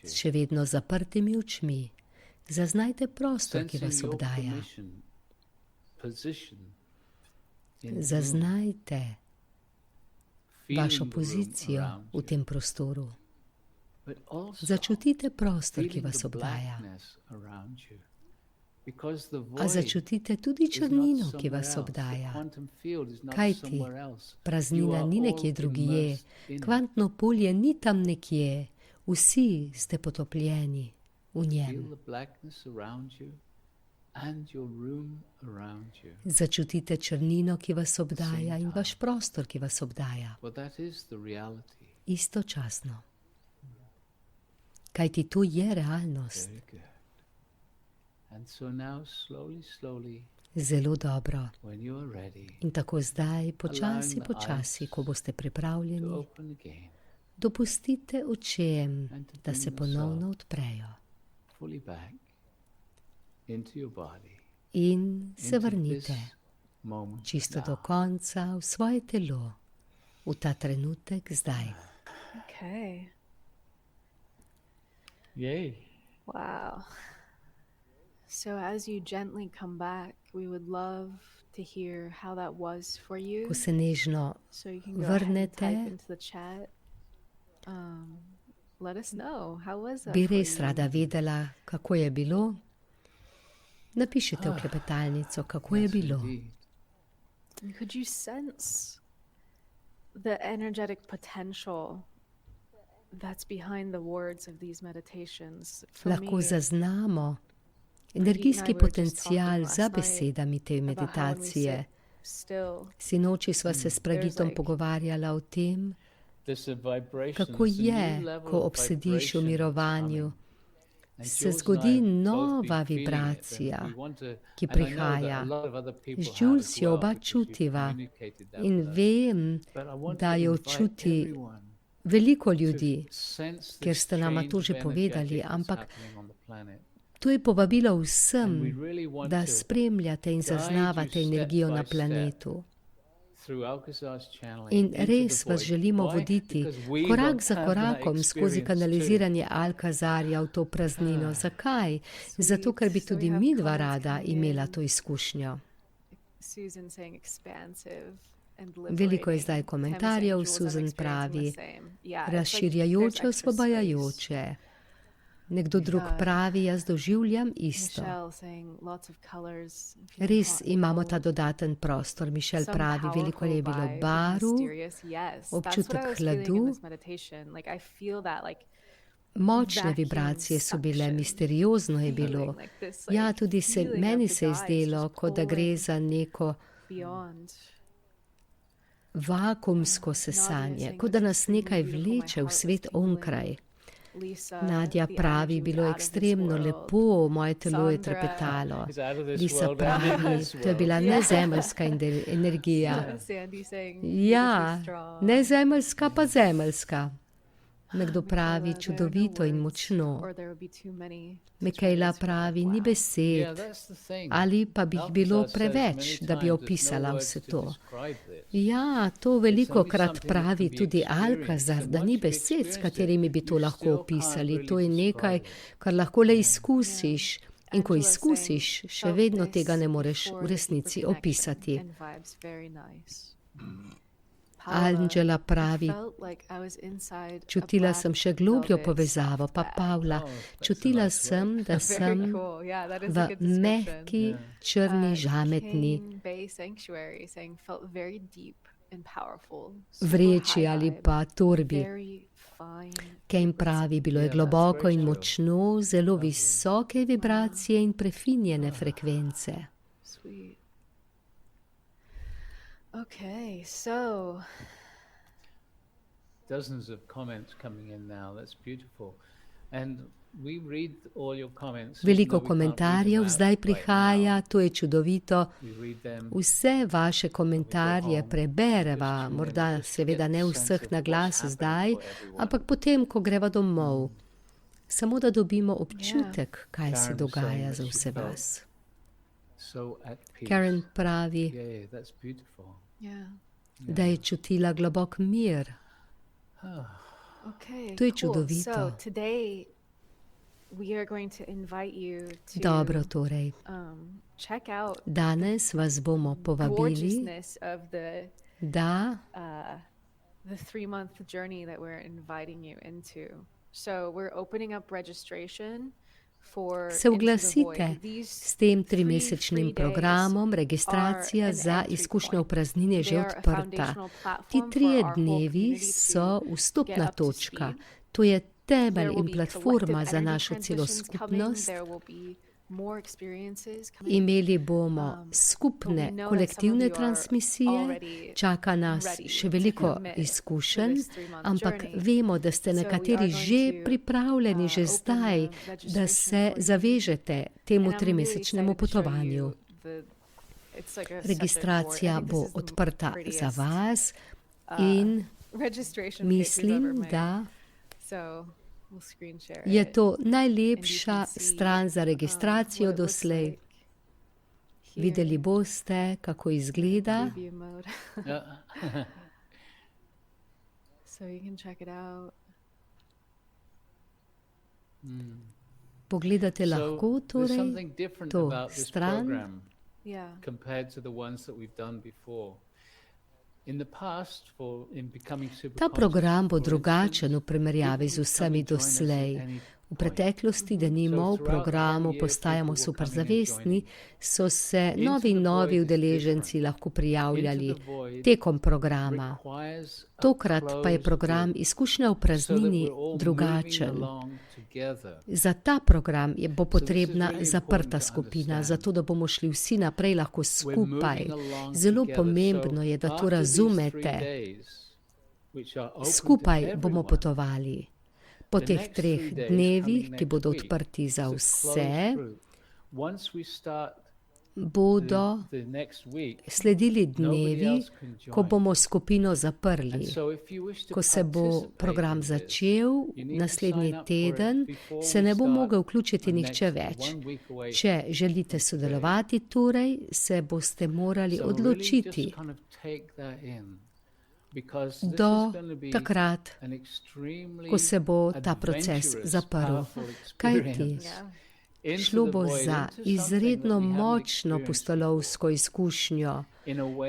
s še vedno zaprtimi očmi, zaznajte prostor, ki vas obdaja. Zaznajte vašo pozicijo v tem prostoru. Začutite prostor, ki vas obdaja. A začutite tudi črnino, ki vas obdaja. Kajti praznina ni nekje drugje, kvantno polje ni tam nekje, vsi ste potopljeni v njem. Začutite črnino, ki vas obdaja in vaš prostor, ki vas obdaja. Istočasno. Kajti to je realnost. Zelo dobro. In tako zdaj, počasi, ko boste pripravljeni, dopustite očem, da se ponovno odprejo. In se vrnite čisto do konca v svoje telo, v ta trenutek zdaj. Okay. Yay. Wow. So as you gently come back, we would love to hear how that was for you. Ko se nežno So you can go ahead and vrnete, type into the chat. Let us know, how was that bi for res you? rada vedela, kako je bilo. Napišite v klepetalnico, kako je bilo. And could you sense the energetic potential that's behind the words of these meditations? For Lahko me, zaznamo energijski potencial za besedami te about how when we meditacije. sit still, Sinoči sva se s Pragitom pogovarjala o tem, kako je, ko obsediš v mirovanju, se zgodi nova vibracija, ki prihaja. Z Jules jo oba čutiva in vem, da jo čuti veliko ljudi, ker ste nama to že povedali, ampak to je povabilo vsem, da spremljate in zaznavate energijo na planetu. In res vas želimo voditi korak za korakom skozi kanaliziranje Alkazarja v to praznino. Zakaj? Zato, ker bi tudi midva rada imela to izkušnjo. Susan saying expansive and Veliko je zdaj liberating. komentarjev, Pam is saying, Jules, I'm Susan experiencing pravi, the same. Yeah, it's like razširjajoče, there's extra osvobajajoče. Nekdo drug pravi, jaz doživljam space. isto. Michelle saying lots of colors, if you Res caught imamo ta cold. dodaten prostor. Mišel Some pravi, veliko je powerful bilo vibe, baru, mysterious, yes. občutek That's what I was feeling in hladu. this meditation. Like, I feel that, like, močne vacuum vibracije so bile, suction misteriozno je bilo. feeling, like this, like, Ja, tudi feeling meni of the se je guys zdelo, just kot da gre pulling za neko beyond. vakuumsko sesanje, kot da nas nekaj vleče v svet onkraj. Lisa, Nadja the pravi, energy was bilo je out of this ekstremno world. lepo, moje telo je Sandra, trepetalo. It's out of this Lisa world, pravi, out of this to je bila world. nezemeljska energija. Sandy saying, Ja, beautifully strong. nezemeljska pa zemeljska. Nekdo pravi, čudovito in močno. Or there would be too many to try to Mikaela describe. pravi, ni Wow. besed. Ali pa bi jih bilo preveč, da bi opisala vse to. Ja, to veliko krat pravi tudi Alkazar, da ni besed, s katerimi bi to lahko opisali. To je nekaj, kar lahko le izkusiš. In ko izkusiš, še vedno tega ne moreš v resnici opisati. And vibes very nice. Angela pravi, Felt like I was inside a čutila black sem še globljo velvet povezavo, pa soft bag. Pavla, čutila sem, da Very sem cool. Yeah, that is a v good description. mehki, črni, žametni King Bay Sanctuary saying felt very deep and powerful. Super vreči high ali vibe, pa torbi. very fine. Kane pravi, bilo je globoko in močno, zelo visoke vibracije in prefinjene frekvence. Sweet. Okay, so Dozens of comments coming in now. That's beautiful. Veliko komentarjev zdaj prihaja, to je čudovito. Vse vaše komentarje prebereva, morda seveda ne vseh na glas zdaj, ampak potem, ko greva domov. Samo da dobimo občutek, kaj se dogaja za vse vas. Karen pravi, da je čutila globok mir. To je čudovito. Dobro, torej. Danes vas bomo povabili, da se oglasite s tem 3-mesečnim programom. Registracija za izkušnjo v praznini je že odprta. Ti 3 dnevi so vstopna točka. To je temelj in platforma za našo celo skupnost. Imeli bomo skupne kolektivne transmisije, čaka nas še veliko izkušenj, ampak vemo, da ste nekateri že pripravljeni že zdaj, da se zavežete temu 3-mesečnemu potovanju. Registracija bo odprta za vas in mislim, da je to najlepša stran za registracijo doslej. Videli boste, kako izgleda. Pogledate lahko torej to stran. Ta program bo drugačen v primerjavi z vsemi doslej. V preteklosti, denimo v programu Postajamo superzavestni, so se novi udeleženci lahko prijavljali tekom programa. Tokrat pa je program Izkušnja v praznini drugačen. Za ta program bo potrebna zaprta skupina, zato da bomo šli vsi naprej lahko skupaj. Zelo pomembno je, da to razumete. Skupaj bomo potovali. Po teh 3 dnevih, ki bodo odprti za vse, bodo sledili dnevi, ko bomo skupino zaprli. Ko se bo program začel, naslednji teden, se ne bo mogel vključiti nihče več. Če želite sodelovati, torej, se boste morali odločiti do takrat, ko se bo ta proces zaprl. Kajti šlo bo za izredno močno pustolovsko izkušnjo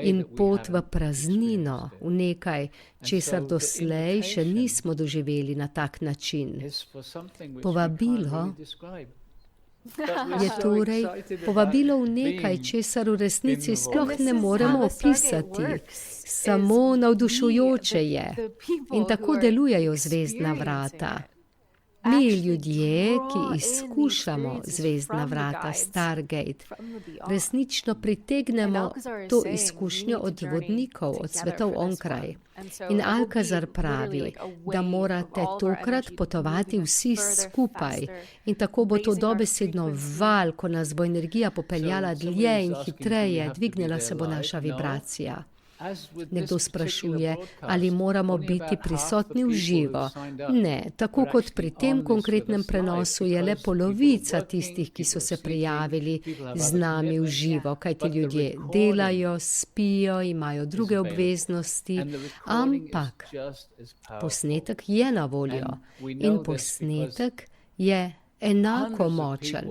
in pot v praznino, v nekaj, česar doslej še nismo doživeli na tak način. Povabilo je torej povabilo v nekaj, česar v resnici sploh ne moremo opisati. Samo navdušujoče je. In tako delujejo zvezdna vrata. Mi ljudje, ki izkušamo zvezdna vrata, Stargate, resnično pritegnemo to izkušnjo od vodnikov, od svetov onkraj. In Alcazar pravi, da morate tokrat potovati vsi skupaj. In tako bo to dobesedno val, ko nas bo energija popeljala dlje in hitreje, dvignila se bo naša vibracija. Nekdo sprašuje, ali moramo biti prisotni v živo. Ne, tako kot pri tem konkretnem prenosu je le polovica tistih, ki so se prijavili z nami v živo, kajti ljudje delajo, spijo, imajo druge obveznosti, ampak posnetek je na voljo in posnetek je enako močen.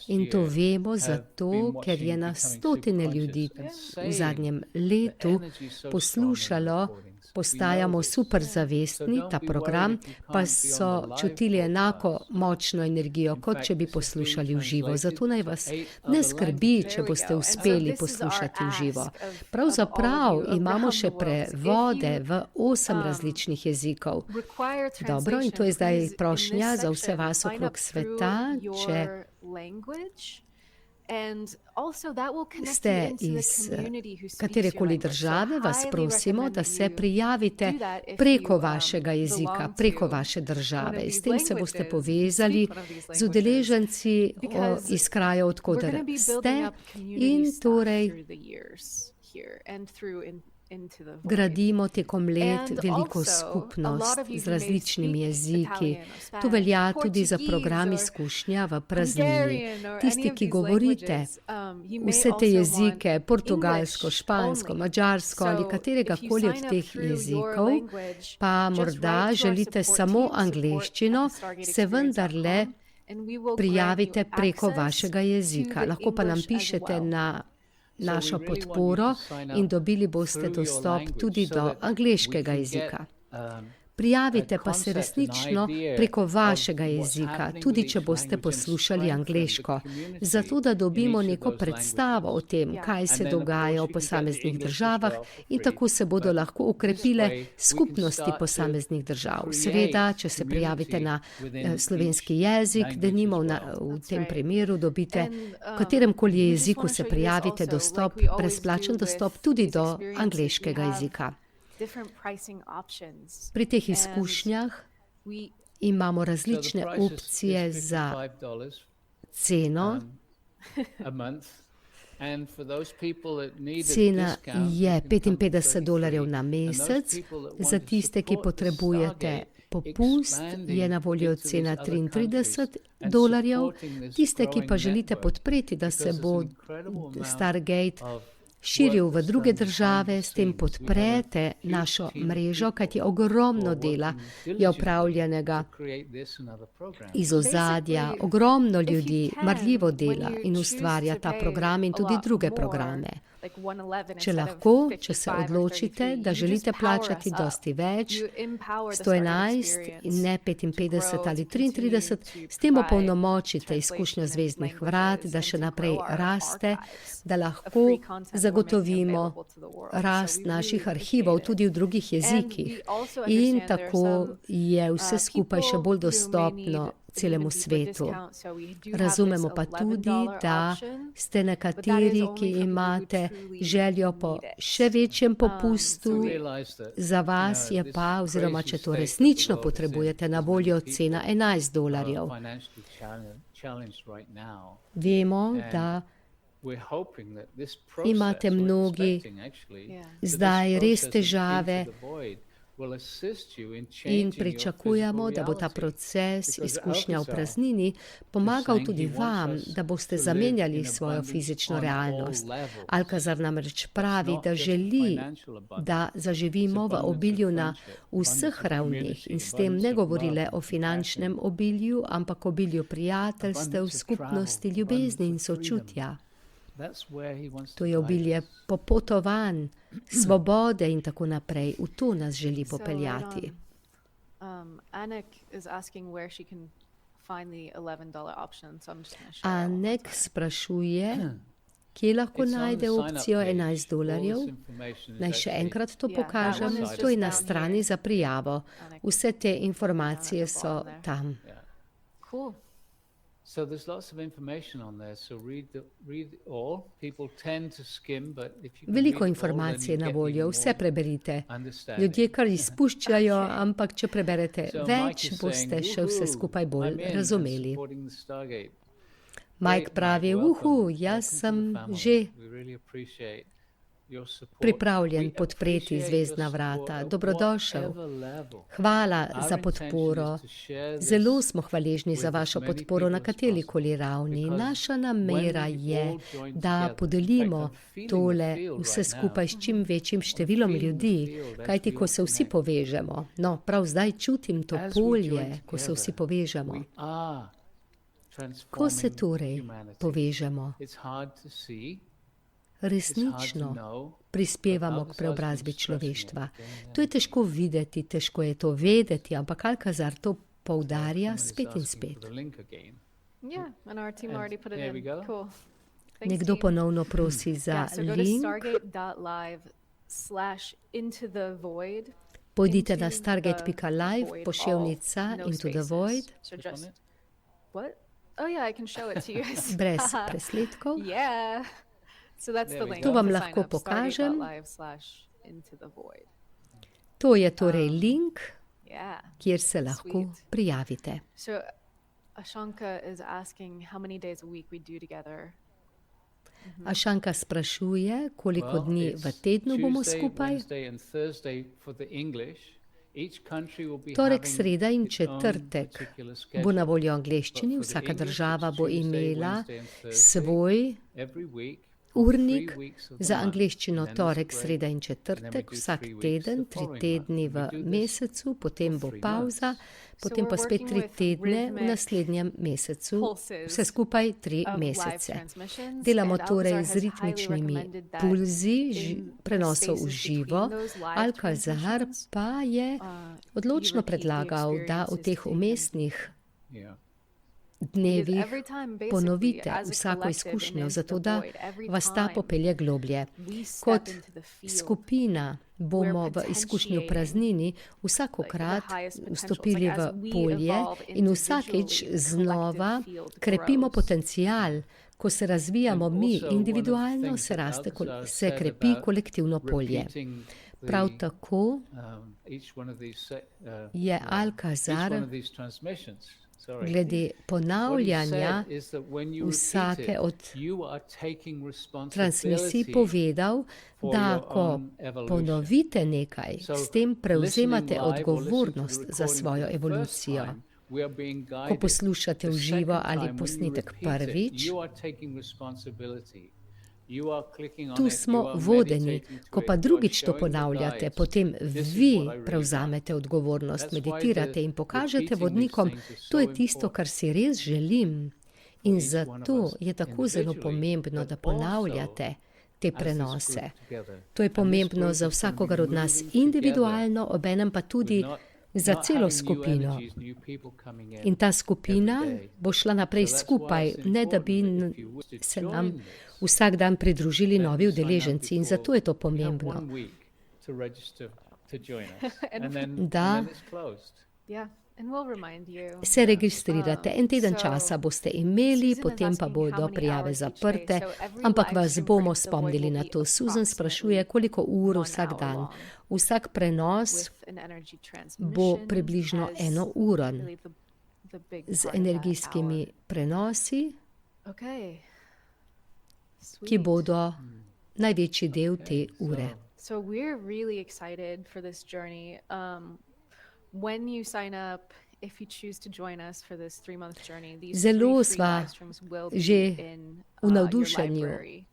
In to vemo zato, ker je na stotine ljudi v zadnjem letu poslušalo Postajamo superzavestni, ta program, pa so čutili enako močno energijo, kot če bi poslušali v živo. Zato naj vas ne skrbi, če boste uspeli poslušati v živo. Pravzaprav imamo še prevode v 8 različnih jezikov. Dobro, in to je zdaj prošnja za vse vas okrog sveta, če ste iz katerekoli države, vas prosimo, da se prijavite preko vašega jezika, preko vaše države. S tem se boste povezali z udeleženci iz kraja, odkoder ste, in torej gradimo tekom let veliko skupnost z različnimi jeziki. To velja tudi za program izkušnja v praznini. Tisti, ki govorite vse te jezike, portugalsko, špansko, madžarsko ali katerega koli od teh jezikov, pa morda želite samo angleščino, se vendarle prijavite preko vašega jezika. Lahko pa nam pišete na našo podporo in dobili boste dostop tudi do angleškega jezika. Prijavite pa se resnično preko vašega jezika, tudi če boste poslušali angleško, zato da dobimo neko predstavo o tem, kaj se dogaja v posameznih državah, in tako se bodo lahko okrepile skupnosti posameznih držav. Seveda, če se prijavite na slovenski jezik, denimo v tem primeru dobite v kateremkoli jeziku se prijavite brezplačen dostop tudi do angleškega jezika. Pri teh izkušnjah imamo različne opcije za ceno. Cena je $55 na mesec. Za tiste, ki potrebujete popust, je na voljo cena $33. Tiste, ki pa želite podpreti, da se bo Stargate širil v druge države, s tem podprete našo mrežo, kajti ogromno dela je opravljenega iz ozadja, ogromno ljudi marljivo dela in ustvarja ta program in tudi druge programe. Če lahko, če se odločite, da želite plačati dosti več, 111 in ne 55 ali 33, s tem opolnomočite izkušnjo zvezdnih vrat, da še naprej raste, da lahko zagotovimo rast naših arhivov tudi v drugih jezikih. In tako je vse skupaj še bolj dostopno celemu svetu. Razumemo pa tudi, da ste nekateri, ki imate željo po še večjem popustu, za vas je pa, oziroma če to resnično potrebujete, na voljo cena $11. Vemo, da imate mnogi zdaj res težave in pričakujemo, da bo ta proces izkušnja v praznini pomagal tudi vam, da boste zamenjali svojo fizično realnost. Alcazar namreč pravi, da želi, da zaživimo v obilju na vseh ravnih, in s tem ne govori le o finančnem obilju, ampak obilju prijateljstev, skupnosti, ljubezni in sočutja. To je obilje popotovanj, svobode in tako naprej. V to nas želi popeljati. Anek sprašuje, kje lahko najde opcijo $11. Naj še enkrat to pokažem. To je na strani za prijavo. Vse te informacije so tam. So there's lots of information on there, so read all. People tend to skim, but if you Veliko informacij je na voljo, vse preberite. Ljudje kar izpuščajo, ampak če preberete več, boste še vse skupaj bolj razumeli. Mike pravi, jaz sem že pripravljen podpreti zvezdna vrata. Dobrodošel. Hvala za podporo. Zelo smo hvaležni za vašo podporo na katerikoli ravni. Naša namera je, da podelimo tole vse skupaj s čim večjim številom ljudi, kajti ko se vsi povežemo, prav zdaj čutim to polje, ko se vsi povežemo. Ko se torej povežemo, resnično prispevamo k preobrazbi človeštva. To je težko videti, težko je to vedeti, ampak Alcazar to poudarja spet in spet. Nekdo ponovno prosi za link. Pojdite na stargate.live, /Into the Void. Oh yeah, I can show it to you guys. brez presledkov. Yeah. So that's the link To vam to lahko sign up, pokažem. stargate.live/into-the-void. To je torej link, Yeah. kjer se lahko Sweet. prijavite. So Ashanka is asking how many days a week we do together. Ašanka sprašuje, koliko dni v tednu bomo skupaj. Torek, sreda in četrtek bo na voljo angleščini, vsaka država bo imela svoj urnik za angleščino torek, sreda in četrtek, vsak teden, 3 tedni v mesecu, potem bo pavza, potem pa spet 3 tedne v naslednjem mesecu, vse skupaj 3 mesece. Delamo torej z ritmičnimi pulzi prenosov v živo. Alcazar pa je odločno predlagal, da v teh umestnih dnevih ponovite vsako izkušnjo, zato da vas ta popelje globlje. Kot skupina bomo v izkušnji v praznini vsakokrat vstopili v polje in vsakič znova krepimo potencial. Ko se razvijamo mi individualno, se krepi kolektivno polje. Prav tako je Alcazar glede ponavljanja vsake od transmisij povedal, da ko ponovite nekaj, s tem prevzemate odgovornost za svojo evolucijo. Ko poslušate v živo ali posnetek prvič, tu smo vodeni. Ko pa drugič to ponavljate, potem vi prevzamete odgovornost, meditirate in pokažete vodnikom, to je tisto, kar si res želim. In zato je tako zelo pomembno, da ponavljate te prenose. To je pomembno za vsakogar od nas individualno, obenem pa tudi za celo skupino. In ta skupina bo šla naprej skupaj, ne da bi se nam vsak dan pridružili novi udeleženci. In zato je to pomembno. Da se registrirate. En teden časa boste imeli, potem pa bodo prijave zaprte, ampak vas bomo spomnili na to. Susan sprašuje, koliko ur vsak dan. Vsak prenos bo približno 1 uro z energijskimi prenosi, ki bodo največji del te ure. So we're really excited for this journey. When you sign up, if you choose to join us for this 3-month journey, these Zelo 3 free sva live streams will be že in v your navdušenju. library.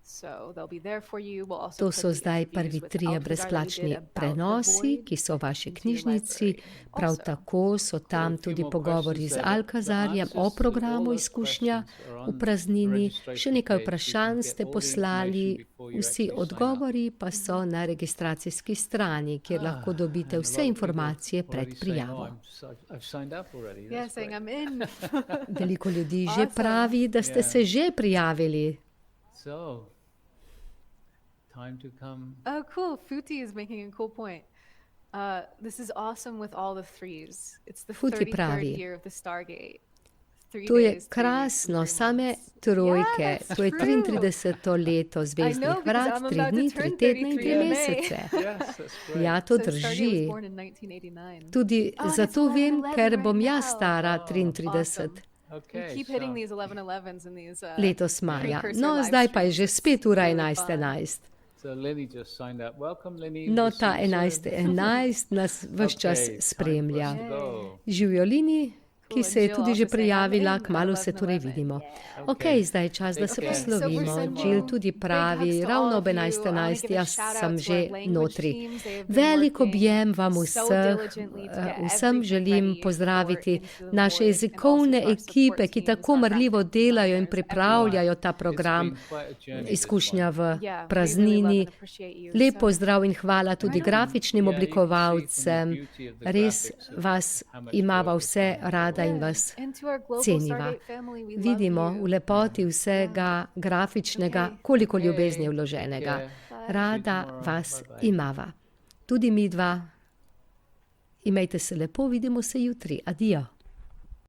So they'll be there for you. We'll also To put so the zdaj interviews prvi with 3 Alcazar that we brezplačni did about the prenosi, void ki so v vaši into your knjižnici. library. Prav Also, tako so tam tudi pogovori z Alcazarjem o programu izkušnja v praznini. Še nekaj vprašanj ste poslali, vsi odgovori pa so na registracijski strani, kjer lahko dobite vse informacije pred prijavo. yeah, saying I'm in. Veliko ljudi že pravi, da ste se že prijavili. Oh, cool. Futi is making a cool point. This is awesome with all the threes. It's the Futi 33rd pravi, year of the Stargate. 3 to je days, 3 weeks, krasno, 3 same months. trojke, Yeah, that's to je true. 33. leto zvezdnih because vrat, I'm 3 about to dni, turn 3 tedne in 3 33 in May. mesece. Ja, to So Stargate was drži. born in 1989. Tudi Oh, and zato it's vem, 11:11 ker bom right jaz now. stara Awesome. 33 We keep hitting these 11:11s in these letos maja. precursor No, live zdaj pa je že streams. spet ura Really 11:11. fun. No, ta 11:11 nas ves čas spremlja. Živijo Lini, ki se je tudi že prijavila, kmalu se torej vidimo. Ok, zdaj je čas, da se poslovimo. Jill tudi pravi, ravno ob 11:11, jaz sem že notri. Velik objem vam vsem želim pozdraviti naše jezikovne ekipe, ki tako marljivo delajo in pripravljajo ta program izkušnja v praznini. Lep pozdrav in hvala tudi grafičnim oblikovalcem. Res vas imava vse rada in vas ceniva. Vidimo v lepoti vsega grafičnega, koliko ljubezni je vloženega. Rada vas imava. Tudi midva. Imejte se lepo, vidimo se jutri. Adijo.